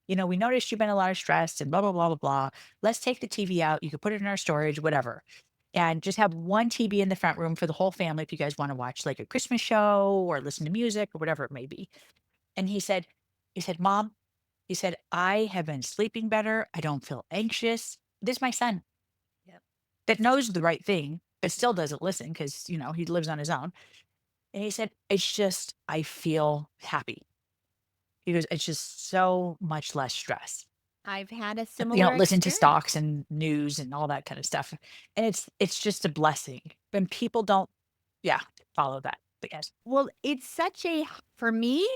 we noticed you've been a lot of stress and blah, blah, blah, blah, blah. Let's take the TV out. You could put it in our storage, whatever. And just have one TV in the front room for the whole family if you guys want to watch like a Christmas show or listen to music or whatever it may be." And he said, "Mom," he said, "I have been sleeping better. I don't feel anxious." This is my son Yep. that knows the right thing, but still doesn't listen because, he lives on his own. And he said, "It's just, I feel happy." He goes, "It's just so much less stress." I've had a similar Listen to experience. stocks and news and all that kind of stuff. And it's just a blessing when people don't, yeah, follow that. But yes. Well, it's such a for me,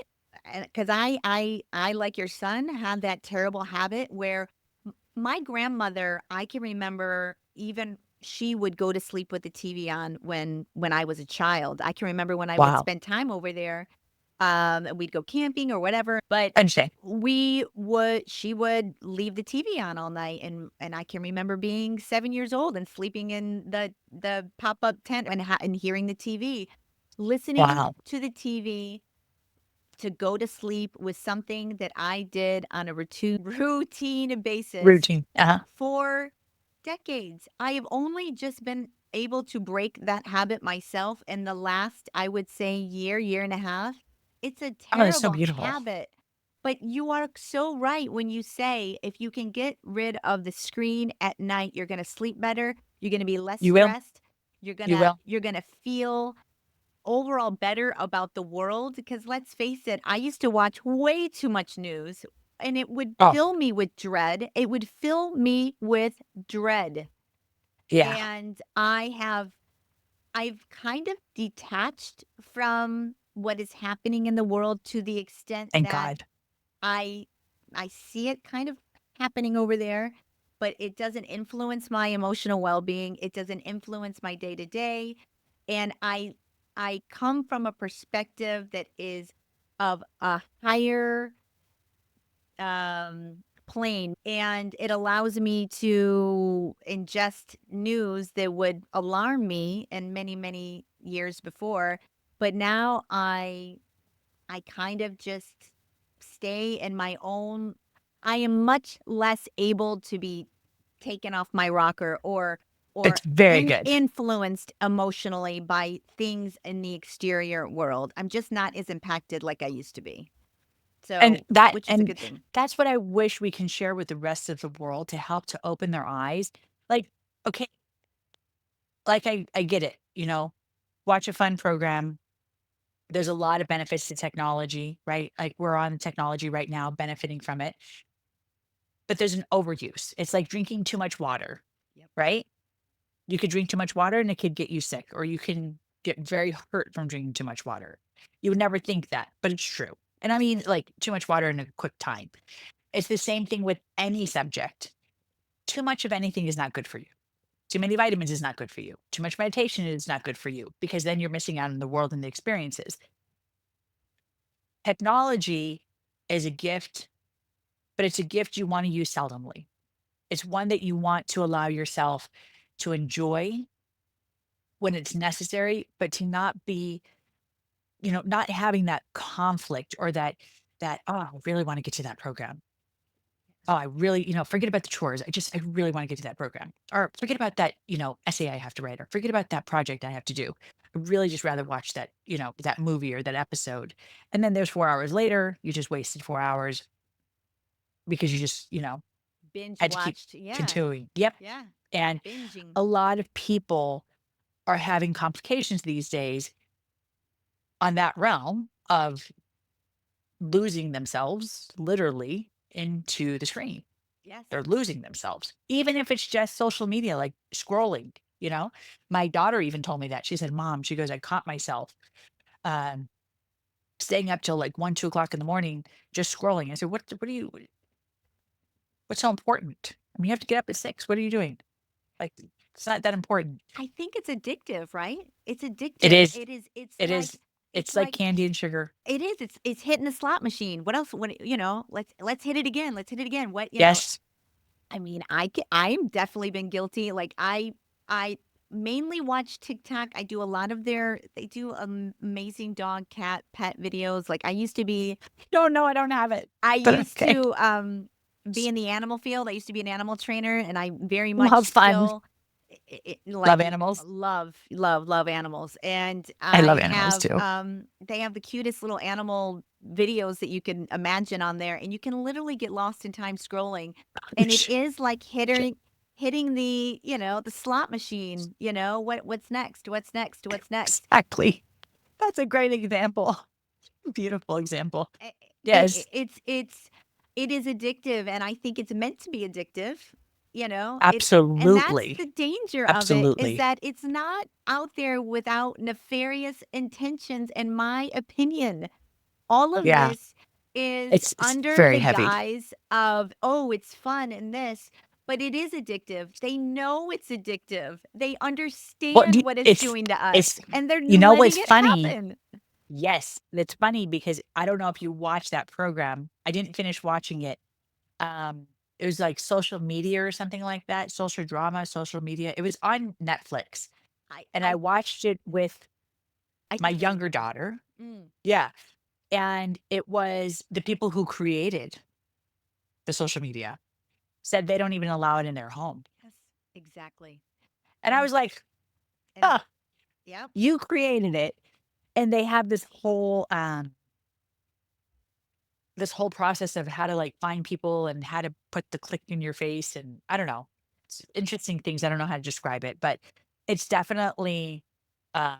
because I like your son had that terrible habit where my grandmother, I can remember even she would go to sleep with the TV on when I was a child. I can remember when I would Wow. spend time over there, and we'd go camping or whatever. But Understand. she would leave the TV on all night, and I can remember being 7 years old and sleeping in the pop up tent and hearing the TV, listening Wow. to the TV to go to sleep was something that I did on a routine basis Routine. Uh-huh. for decades. I have only just been able to break that habit myself in the last, I would say, year and a half. It's a Oh, that's so terrible beautiful. habit. But you are so right when you say if you can get rid of the screen at night, you're going to sleep better, you're going to be less You will. stressed, You will. you're going to feel overall better about the world because let's face it, I used to watch way too much news and it would Oh, fill me with dread. It would fill me with dread. yeah. And I've kind of detached from what is happening in the world to the extent Thank that God. I I see it kind of happening over there, but it doesn't influence my emotional well-being. It doesn't influence my day-to-day, and I come from a perspective that is of a higher plane, and it allows me to ingest news that would alarm me in many years before, but now I kind of just stay in my own. I am much less able to be taken off my rocker or It's very good. influenced emotionally by things in the exterior world. I'm just not as impacted like I used to be. And So, that which is a and good thing. that's what I wish we can share with the rest of the world to help to open their eyes. Like, okay, like I get it, watch a fun program. There's a lot of benefits to technology, right? Like we're on technology right now, benefiting from it. but there's an overuse. It's like drinking too much water, Yep. right? You could drink too much water and it could get you sick, or you can get very hurt from drinking too much water. You would never think that, but it's true. And I mean, like too much water in a quick time. It's the same thing with any subject. Too much of anything is not good for you. Too many vitamins is not good for you. Too much meditation is not good for you because then you're missing out on the world and the experiences. Technology is a gift, but it's a gift you want to use seldomly. It's one that you want to allow yourself to enjoy when it's necessary, but to not be, not having that conflict or that, oh, I really want to get to that program. Oh, I really, forget about the chores. I really want to get to that program. Or forget about that, essay I have to write, or forget about that project I have to do. I really just rather watch that, that movie or that episode. And then there's 4 hours later, you just wasted 4 hours because you just, Binge had to keep watched. Yeah. continuing. Yep. Yeah. And Binging. a lot of people are having complications these days on that realm of losing themselves literally into the screen. Yes. They're losing themselves, even if it's just social media, like scrolling, My daughter even told me that. She said, Mom, she goes, I caught myself um, staying up till like 1, 2 o'clock in the morning, just scrolling. I said, what's so important? I mean, you have to get up at 6. What are you doing? Like, it's not that important. I think it's addictive, right? It's It addictive. is, It is. It's it like is, it's it's like like candy and sugar. it is. It's hitting the slot machine. What else? When let's hit it again. Let's hit it again. Yes. I mean, I'm definitely been guilty. Like I mainly watch TikTok. I do a lot of they do amazing dog, cat, pet videos. Like No, I don't have it, I but used okay. to be in the animal field. I used to be an animal trainer, and I very much Love fun. still Love animals. love animals. And I love I animals have too. they have the cutest little animal videos that you can imagine on there, and you can literally get lost in time scrolling. And it is like hitting the slot machine. What's next? What's next? What's next? Exactly. That's a great example. Beautiful example. I Yes, it is addictive, and I think it's meant to be addictive, and that's absolutely. the danger of it, is Absolutely. that it's not out there without nefarious intentions, in my opinion. All of Yeah, this is it's under very the heavy. guise of, "Oh, it's fun and this," but it is addictive. They know it's addictive. They Well, understand what it's doing to us, it's and they're what's letting it funny? happen. Yes, it's funny because I don't know if you watched that program. I didn't finish watching it. It was like social media or something like that, social drama, social media. It was on Netflix, I and I I watched it with I my think I younger remember. daughter. Mm. Yeah, and it was the people who created the social media said they don't even allow it in their home. Yes, exactly. And I And was like, and "Huh, yep. you created it." And they have this whole process of how to, like, find people and how to put the click in your face, and I don't know. It's interesting things, I don't know how to describe it, but it's definitely, uh,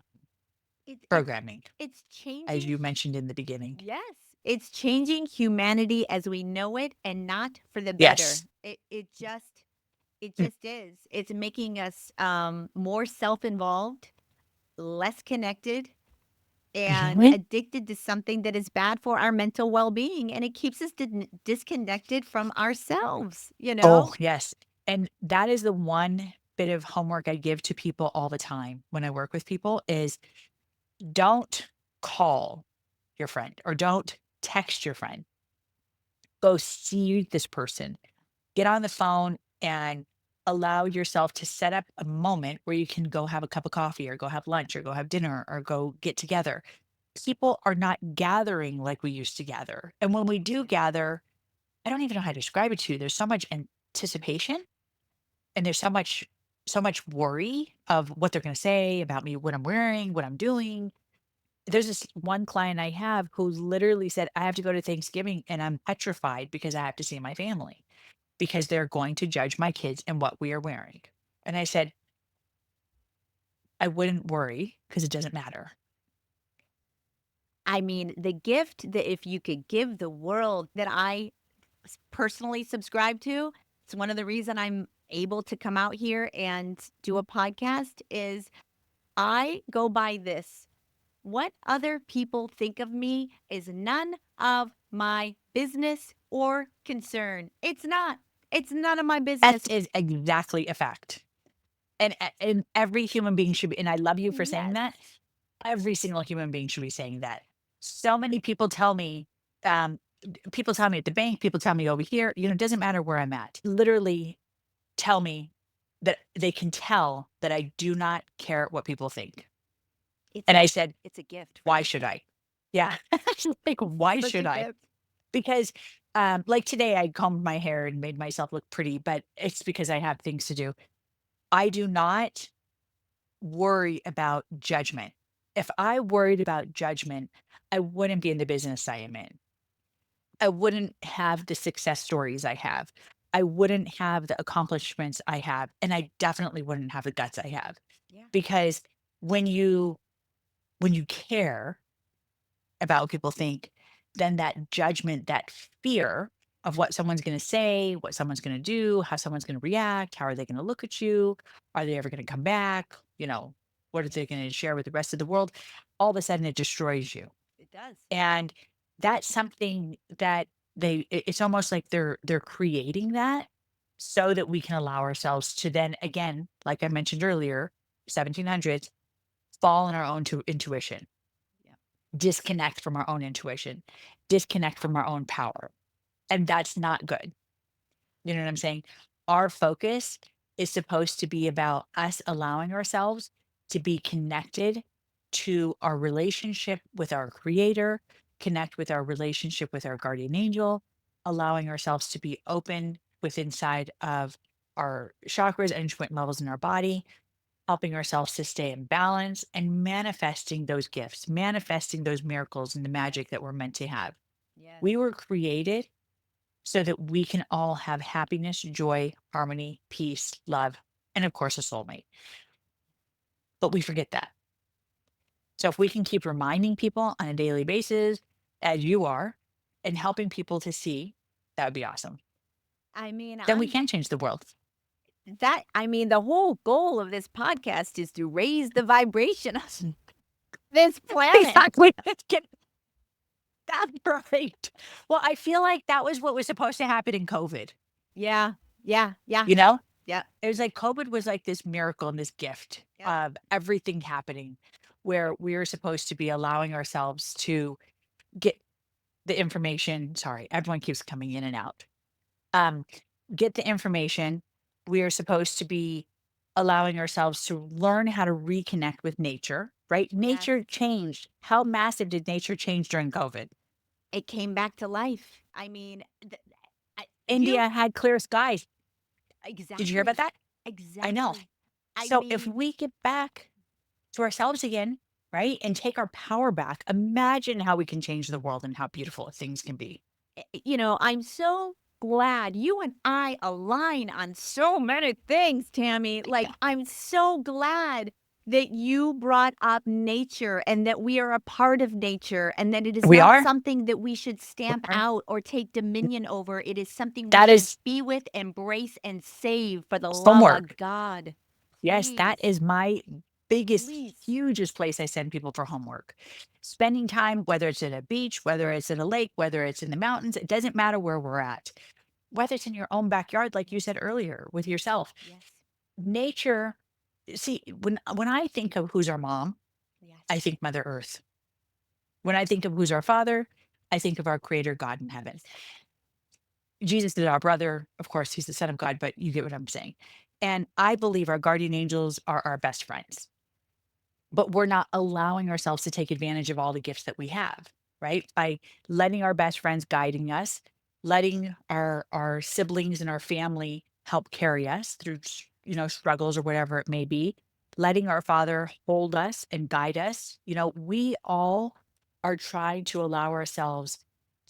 It programming, it's as changing. you mentioned in the beginning. Yes, it's changing humanity as we know it, and not for the better. Yes. It Mm, just is. It's making us more self-involved, less connected, and mhm. addicted to something that is bad for our mental well-being, and it keeps us disconnected from ourselves. Oh, yes. And that is the one bit of homework I give to people all the time when I work with people is don't call your friend or don't text your friend. Go see this person. Get on the phone and allow yourself to set up a moment where you can go have a cup of coffee or go have lunch or go have dinner or go get together. People are not gathering like we used to gather. And when we do gather, I don't even know how to describe it to you. There's so much anticipation and there's so much worry of what they're going to say about me, what I'm wearing, what I'm doing. There's this one client I have who literally said, I have to go to Thanksgiving and I'm petrified because I have to see my family because they're going to judge my kids and what we are wearing. And I said, I wouldn't worry because it doesn't matter. I mean, the gift that if you could give the world, that personally subscribe to. It's one of the reason I'm able to come out here and do a podcast is I go by this. What other people think of me is none of my business or concern. It's not. It's none of my That business. is exactly a fact. And every human being should be, and I love you for saying Yes. that. Every single human being should be saying that. So many people tell me, people tell me at the bank, people tell me over here, it doesn't matter where I'm at. Literally tell me that they can tell that I do not care what people think. It's And a I said, it's a gift, why right? should I? Yeah. Like, why Such a should I? gift. Because like today I combed my hair and made myself look pretty, but it's because I have things to do. I do not worry about judgment. If I worried about judgment, I wouldn't be in the business I am in. I wouldn't have the success stories I have. I wouldn't have the accomplishments I have. And I definitely wouldn't have the guts I have. Yeah. Because when you care about what people think, then that judgment, that fear of what someone's going to say, what someone's going to do, how someone's going to react, how are they going to look at you? Are they ever going to come back? What are they going to share with the rest of the world? All of a sudden, it destroys you. It does. And that's something that it's almost like they're creating that so that we can allow ourselves to then, again, like I mentioned earlier, 1700s, fall in our own intuition, Yeah. disconnect from our own intuition, disconnect from our own power. And that's not good. You know what I'm saying? Our focus is supposed to be about us allowing ourselves to be connected to our relationship with our creator, connect with our relationship with our guardian angel, allowing ourselves to be open with inside of our chakras and joint levels in our body, helping ourselves to stay in balance and manifesting those gifts, manifesting those miracles and the magic that we're meant to have. Yes. We were created so that we can all have happiness, joy, harmony, peace, love, and of course, a soulmate. But we forget that. So if we can keep reminding people on a daily basis, as you are, and helping people to see, that would be awesome. I mean, Then we can change the world. the whole goal of this podcast is to raise the vibration of this planet. Exactly. That's perfect. Well, I feel like that was what was supposed to happen in COVID. Yeah. Yeah. Yeah. You know, Yeah. it was like COVID was like this miracle and this gift Yep. of everything happening where we're supposed to be allowing ourselves to get the information. Sorry, everyone keeps coming in and out. Um, get the information. We are supposed to be allowing ourselves to learn how to reconnect with nature, right? Yes. Nature changed. How massive did nature change during COVID? It came back to life. I mean, you India had clear skies. Did you hear about exactly. that? I know. Exactly. I So if mean, we get back to ourselves again, right, and take our power back, imagine how we can change the world and how beautiful things can be. I'm so glad you and I align on so many things, Tammy. Like, Yeah. I'm so glad that you brought up nature and that we are a part of nature and that it is We not are. something that we should We stamp are. out or take dominion over. It is something we That should is be with, embrace, and save for the love homework. of God. Yes, that Please, is my biggest, please. hugest place I send people for homework. Spending time, whether it's at a beach, whether it's at a lake, whether it's in the mountains, it doesn't matter where we're at. Whether it's in your own backyard, like you said earlier, with yourself. Yes, Nature, see, when I think of who's our mom, yes, I think Mother Earth. When I think of who's our father, I think of our creator God in heaven. Jesus is our brother. Of course, he's the son of God, but you get what I'm saying. And I believe our guardian angels are our best friends, but we're not allowing ourselves to take advantage of all the gifts that we have, right? By letting our best friends guiding us, letting our siblings and our family help carry us through struggles or whatever it may be, letting our father hold us and guide us. We all are trying to allow ourselves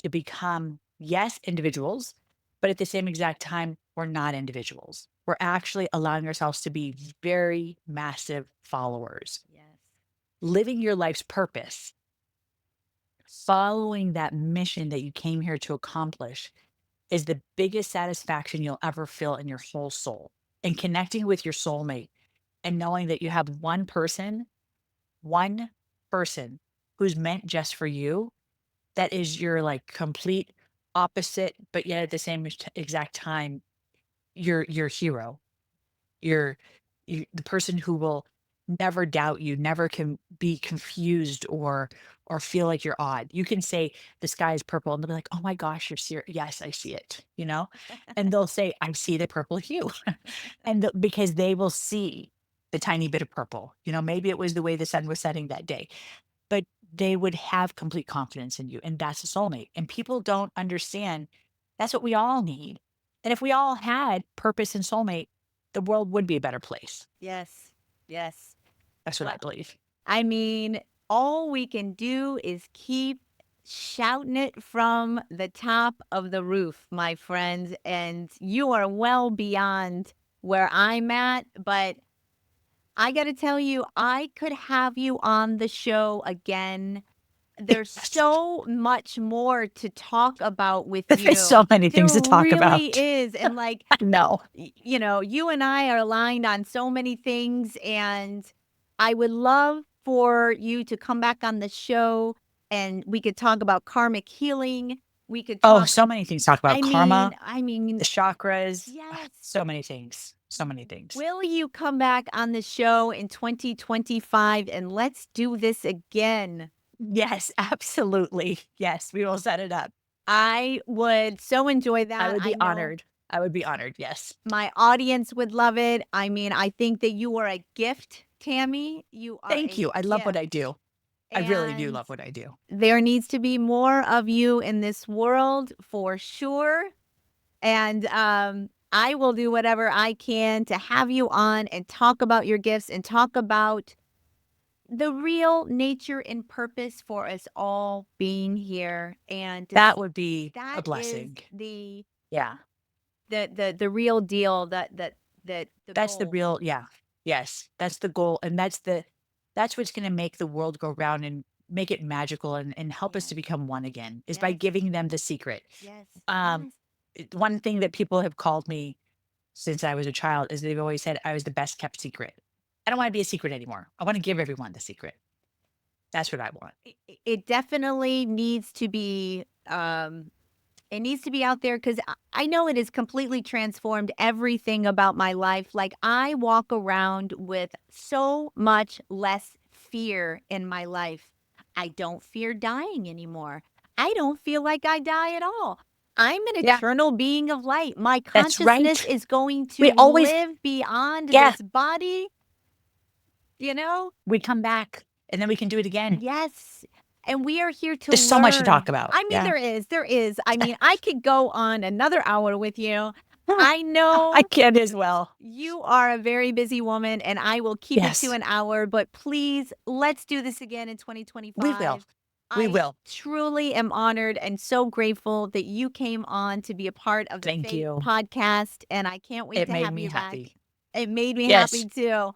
to become, yes, individuals, but at the same exact time, we're not individuals. We're actually allowing ourselves to be very massive followers, yes. living your life's purpose, following that mission that you came here to accomplish is the biggest satisfaction you'll ever feel in your whole soul. And connecting with your soulmate and knowing that you have one person who's meant just for you, that is your like complete opposite, but yet at the same exact time, your hero. You're the person who will never doubt you, never can be confused or feel like you're odd. You can say the sky is purple and they'll be like, "Oh my gosh, you're serious." Yes, I see it, you know? And they'll say, "I see the purple hue." And because they will see the tiny bit of purple. You know, maybe it was the way the sun was setting that day, but they would have complete confidence in you. And that's a soulmate. And people don't understand that's what we all need. And if we all had purpose and soulmate, the world would be a better place. Yes. Yes. That's what I Well, believe. I mean, all we can do is keep shouting it from the top of the roof, my friends. And you are well beyond where I'm at. But I got to tell you, I could have you on the show again. There's Yes. so much more to talk about with There's you. so many There things to talk really about. is. And like, No. you know, you and I are aligned on so many things, and I would love for you to come back on the show and we could talk about karmic healing. We could Oh, talk, so many things to talk about. I mean, Karma, I the mean, chakras, yes. so many things. So many things. Will you come back on the show in 2025 and let's do this again? Yes, absolutely. Yes, we will set it up. I would so enjoy I that. would I be know honored. I would be honored. Yes. my audience would love it. I mean, I think that you are a gift, Tammy. You are Thank a you. I love what gift. I do. I really do And love what I do. there needs to be more of you in this world for sure. And I will do whatever I can to have you on and talk about your gifts and talk about the real nature and purpose for us all being here. And That would be a that is blessing. the Yeah. the real deal, that the That's the goal. real, yeah. Yes. That's the goal. And that's what's going to make the world go round and make it magical and help us Yes, to become one again is by yes, giving them the secret. yes, Um, yes. One thing that people have called me since I was a child is they've always said I was the best kept secret. I don't want to be a secret anymore. I want to give everyone the secret. That's what I want. It definitely needs to be it needs to be out there because I know it has completely transformed everything about my life. Like I walk around with so much less fear in my life. I don't fear dying anymore. I don't feel like I die at all. I'm an Yeah, eternal being of light. My that's consciousness right. is going We to always, live beyond yeah, this body, you know? we come back and then we can do it again. Yes. And we are here to There's so much to talk learn. about. I mean, Yeah. there is. I mean, I could go on another hour with you. I I know can as well. you are a very busy woman and I will keep it to Yes, an hour, but please let's do this again in we will. 2025. We I will. truly am honored and so grateful that you came on to be a part of the Thank Fate you. podcast, and I can't wait It to made have me you back. happy. It made me happy Yes, too.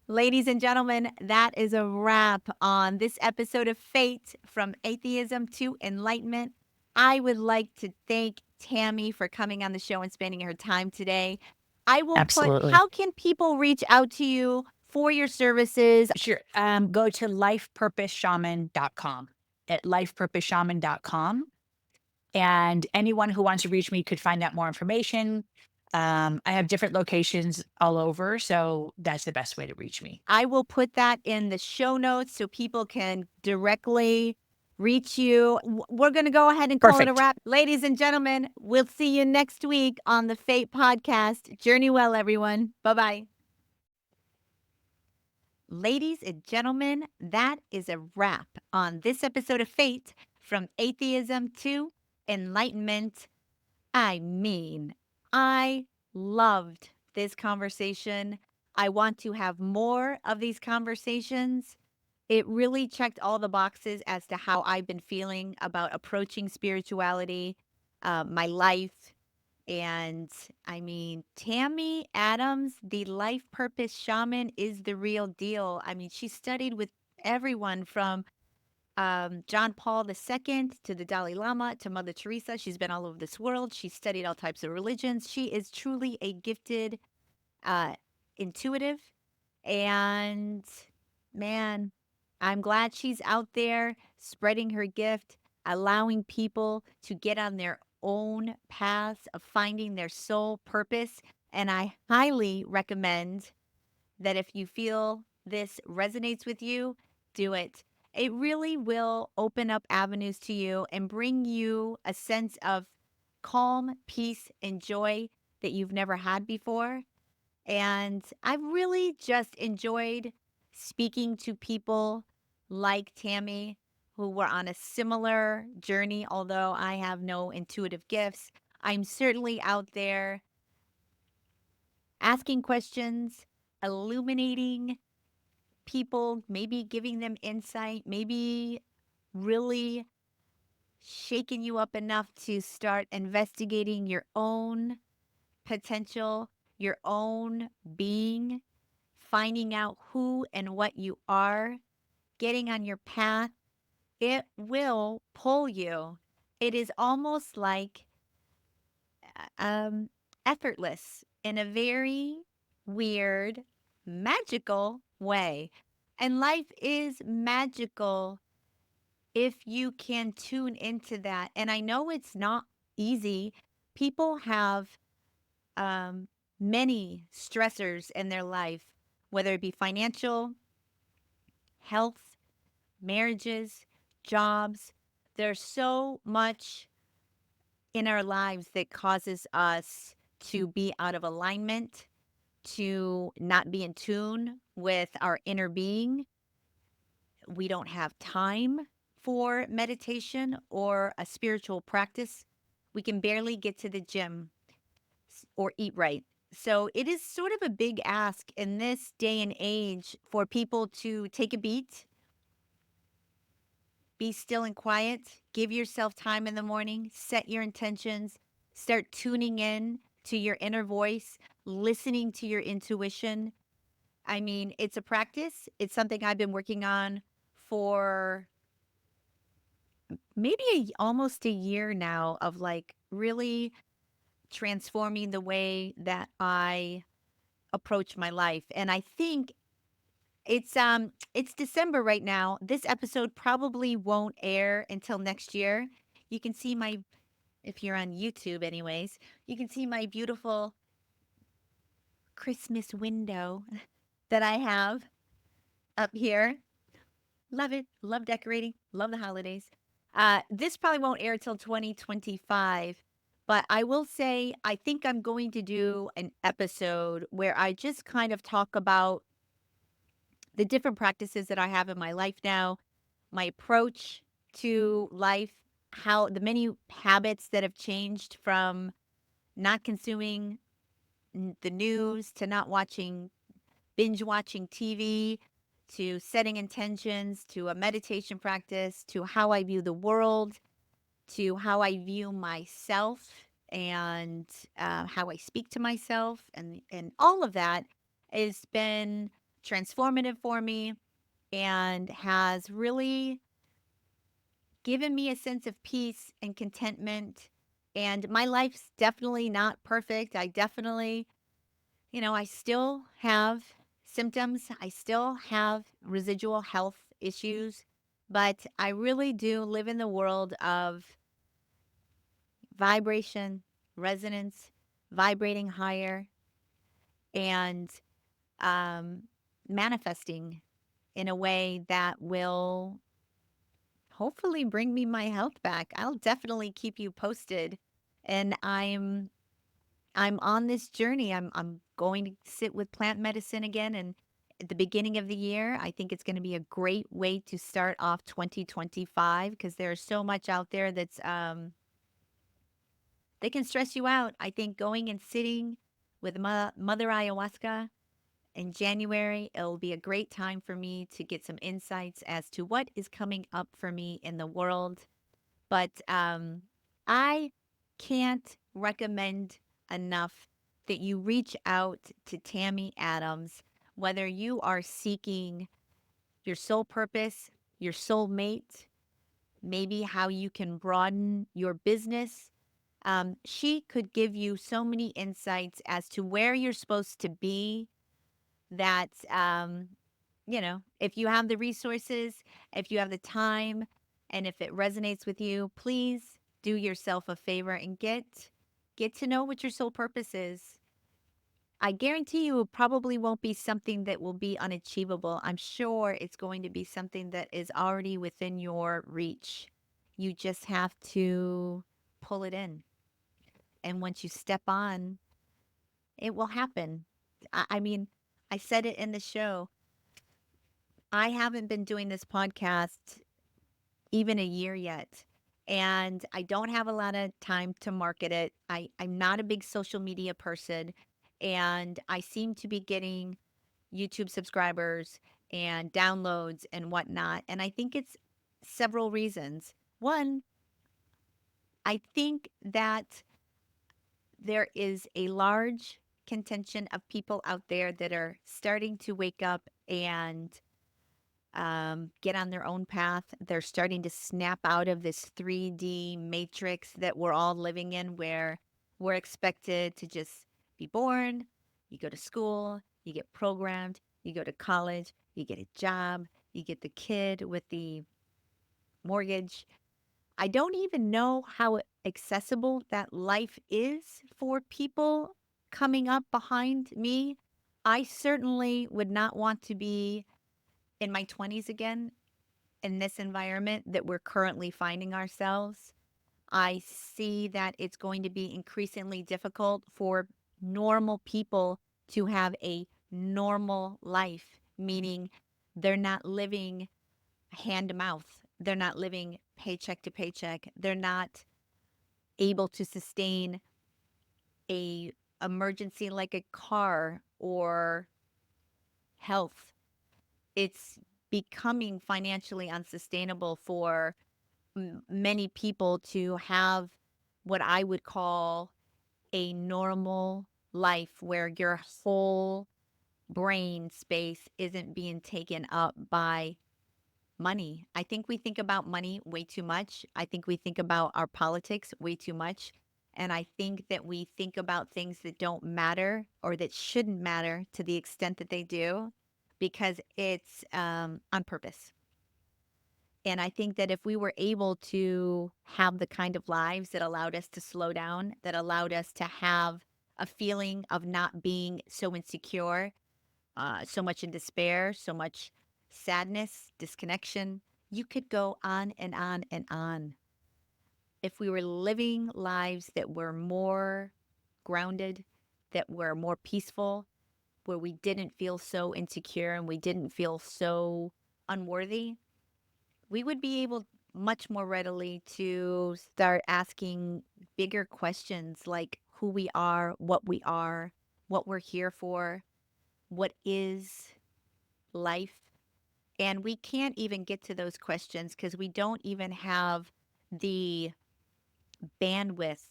Ladies and gentlemen, that is a wrap on this episode of Fate from Atheism to Enlightenment. I would like to thank Tammy for coming on the show and spending her time today. I will put, absolutely. how can people reach out to you for your services? Sure. Go to lifepurposeshaman.com at lifepurposeshaman.com. And anyone who wants to reach me could find out more information. I have different locations all over, so that's the best way to reach me. I will put that in the show notes so people can directly reach you. We're going to go ahead and call it a Perfect. wrap. Ladies and gentlemen, we'll see you next week on the Fate podcast. Journey well, everyone. Bye bye. Ladies and gentlemen, that is a wrap on this episode of Fate from Atheism to Enlightenment. I mean, I loved this conversation. I want to have more of these conversations. It really checked all the boxes as to how I've been feeling about approaching spirituality, my life. And I mean, Tammy Adams, the Life Purpose Shaman, is the real deal. I mean, she studied with everyone from John Paul II to the Dalai Lama to Mother Teresa. She's been all over this world. She's studied all types of religions. She is truly a gifted, uh, intuitive, and man, I'm glad she's out there spreading her gift, allowing people to get on their own paths of finding their soul purpose. And I highly recommend that if you feel this resonates with you, do it. It really will open up avenues to you and bring you a sense of calm, peace, and joy that you've never had before. And I've really just enjoyed speaking to people like Tammy who were on a similar journey, although I have no intuitive gifts. I'm certainly out there asking questions, illuminating people, maybe giving them insight, maybe really shaking you up enough to start investigating your own potential, your own being, finding out who and what you are, getting on your path. It will pull you. It is almost like um, effortless in a very weird, magical way. And life is magical if you can tune into that. And I know it's not easy. People have um, many stressors in their life, whether it be financial, health, marriages, jobs. There's so much in our lives that causes us to be out of alignment, to not be in tune with our inner being. We don't have time for meditation or a spiritual practice. We can barely get to the gym or eat right. So it is sort of a big ask in this day and age for people to take a beat, be still and quiet, give yourself time in the morning, set your intentions, start tuning in to your inner voice, listening to your intuition. I mean, it's a practice. It's something I've been working on for maybe almost a year now of like really transforming the way that I approach my life. And I think it's December right now. This episode probably won't air until next year. You can see my if you're on YouTube anyways, you can see my beautiful Christmas window that I have up here. Love it. Love decorating. Love the holidays. This probably won't air till 2025, but I will say I think I'm going to do an episode where I just kind of talk about the different practices that I have in my life now, my approach to life, how the many habits that have changed from not consuming the news to not watching, binge watching TV to setting intentions to a meditation practice to how I view the world to how I view myself and how I speak to myself and all of that has been transformative for me and has really given me a sense of peace and contentment. And my life's definitely not perfect. I definitely, I still have symptoms. I still have residual health issues, but I really do live in the world of vibration, resonance, vibrating higher, and um, manifesting in a way that will hopefully bring me my health back. I'll definitely keep you posted. And I'm on this journey. I'm going to sit with plant medicine again and at the beginning of the year. I think it's going to be a great way to start off 2025 because there's so much out there that's they can stress you out. I think going and sitting with Mother Ayahuasca in January, it'll be a great time for me to get some insights as to what is coming up for me in the world. But I can't recommend enough that you reach out to Tammy Adams, whether you are seeking your soul purpose, your soulmate, maybe how you can broaden your business. She could give you so many insights as to where you're supposed to be that, if you have the resources, if you have the time, and if it resonates with you, please do yourself a favor and get to know what your soul purpose is. I guarantee you it probably won't be something that will be unachievable. I'm sure it's going to be something that is already within your reach. You just have to pull it in. And once you step on, it will happen. I mean, I said it in the show. I haven't been doing this podcast even a year yet. And I don't have a lot of time to market it. I'm not a big social media person. And I seem to be getting YouTube subscribers and downloads and whatnot. And I think it's several reasons. One, I think that there is a large contingent of people out there that are starting to wake up and get on their own path. They're starting to snap out of this 3D matrix that we're all living in, where we're expected to just be born, you go to school, you get programmed, you go to college, you get a job, you get the kid with the mortgage. I don't even know how accessible that life is for people coming up behind me. I certainly would not want to be in my 20s again in this environment that we're currently finding ourselves. I see that it's going to be increasingly difficult for normal people to have a normal life, meaning they're not living hand to mouth. They're not living paycheck to paycheck. They're not able to sustain a emergency like a car or health. It's becoming financially unsustainable for many people to have what I would call a normal life where your whole brain space isn't being taken up by money. I think we think about money way too much. I think we think about our politics way too much. And I think that we think about things that don't matter or that shouldn't matter to the extent that they do because it's on purpose. And I think that if we were able to have the kind of lives that allowed us to slow down, that allowed us to have a feeling of not being so insecure, so much in despair, so much sadness, disconnection, you could go on and on and on. If we were living lives that were more grounded, that were more peaceful, where we didn't feel so insecure and we didn't feel so unworthy, we would be able much more readily to start asking bigger questions like who we are, what we're here for, what is life. And we can't even get to those questions because we don't even have the bandwidth,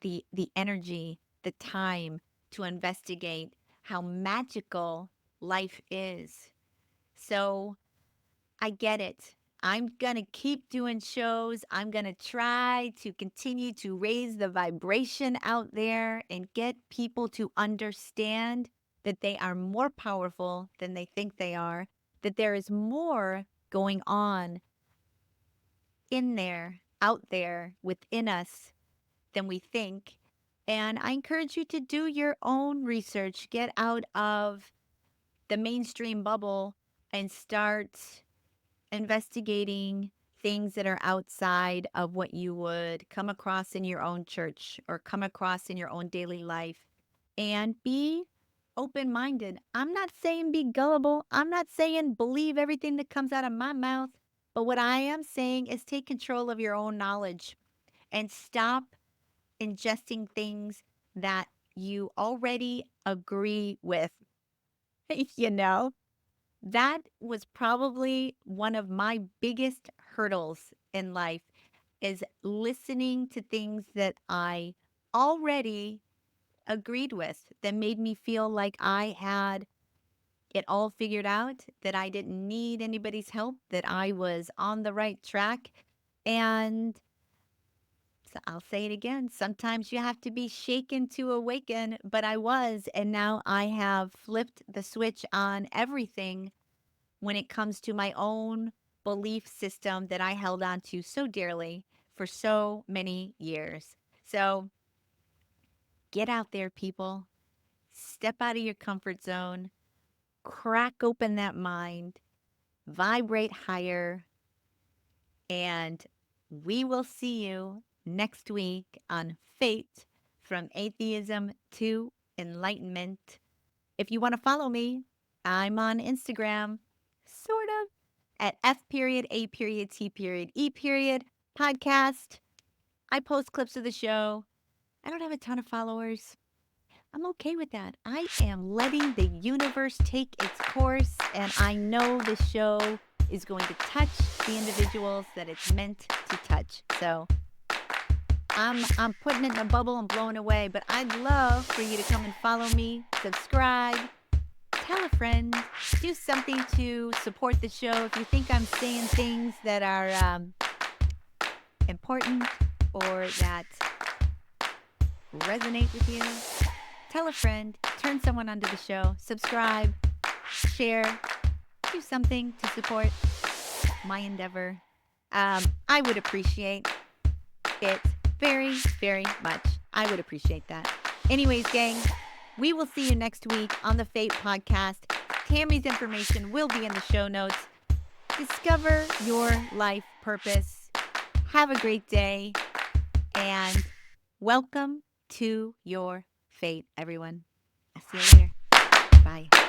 the energy, the time to investigate how magical life is. So I get it. I'm going to keep doing shows. I'm going to try to continue to raise the vibration out there and get people to understand that they are more powerful than they think they are, that there is more going on in there, out there within us than we think. And I encourage you to do your own research, get out of the mainstream bubble and start investigating things that are outside of what you would come across in your own church or come across in your own daily life and be open minded. I'm not saying be gullible. I'm not saying believe everything that comes out of my mouth. But what I am saying is take control of your own knowledge and stop ingesting things that you already agree with. you know, that was probably one of my biggest hurdles in life is listening to things that I already agreed with that made me feel like I had it all figured out, that I didn't need anybody's help, that I was on the right track. And so I'll say it again. Sometimes you have to be shaken to awaken, but I was. And now I have flipped the switch on everything when it comes to my own belief system that I held on to so dearly for so many years. So get out there, people. Step out of your comfort zone, crack open that mind, vibrate higher, and we will see you next week on Fate, from Atheism to Enlightenment. If you want to follow me, I'm on Instagram, sort of, at F period, A period, T period, E period podcast. I post clips of the show. I don't have a ton of followers. I'm okay with that. I am letting the universe take its course, and I know this show is going to touch the individuals that it's meant to touch. So I'm putting it in a bubble and blowing away, but I'd love for you to come and follow me, subscribe, tell a friend, do something to support the show. If you think I'm saying things that are important or that resonate with you, tell a friend, turn someone onto the show, subscribe, share, do something to support my endeavor. I would appreciate it very, very much. I would appreciate that. Anyways, gang, we will see you next week on the Fate podcast. Tammy's information will be in the show notes. Discover your life purpose. Have a great day, and welcome to your fate, everyone. I'll see you later. Bye.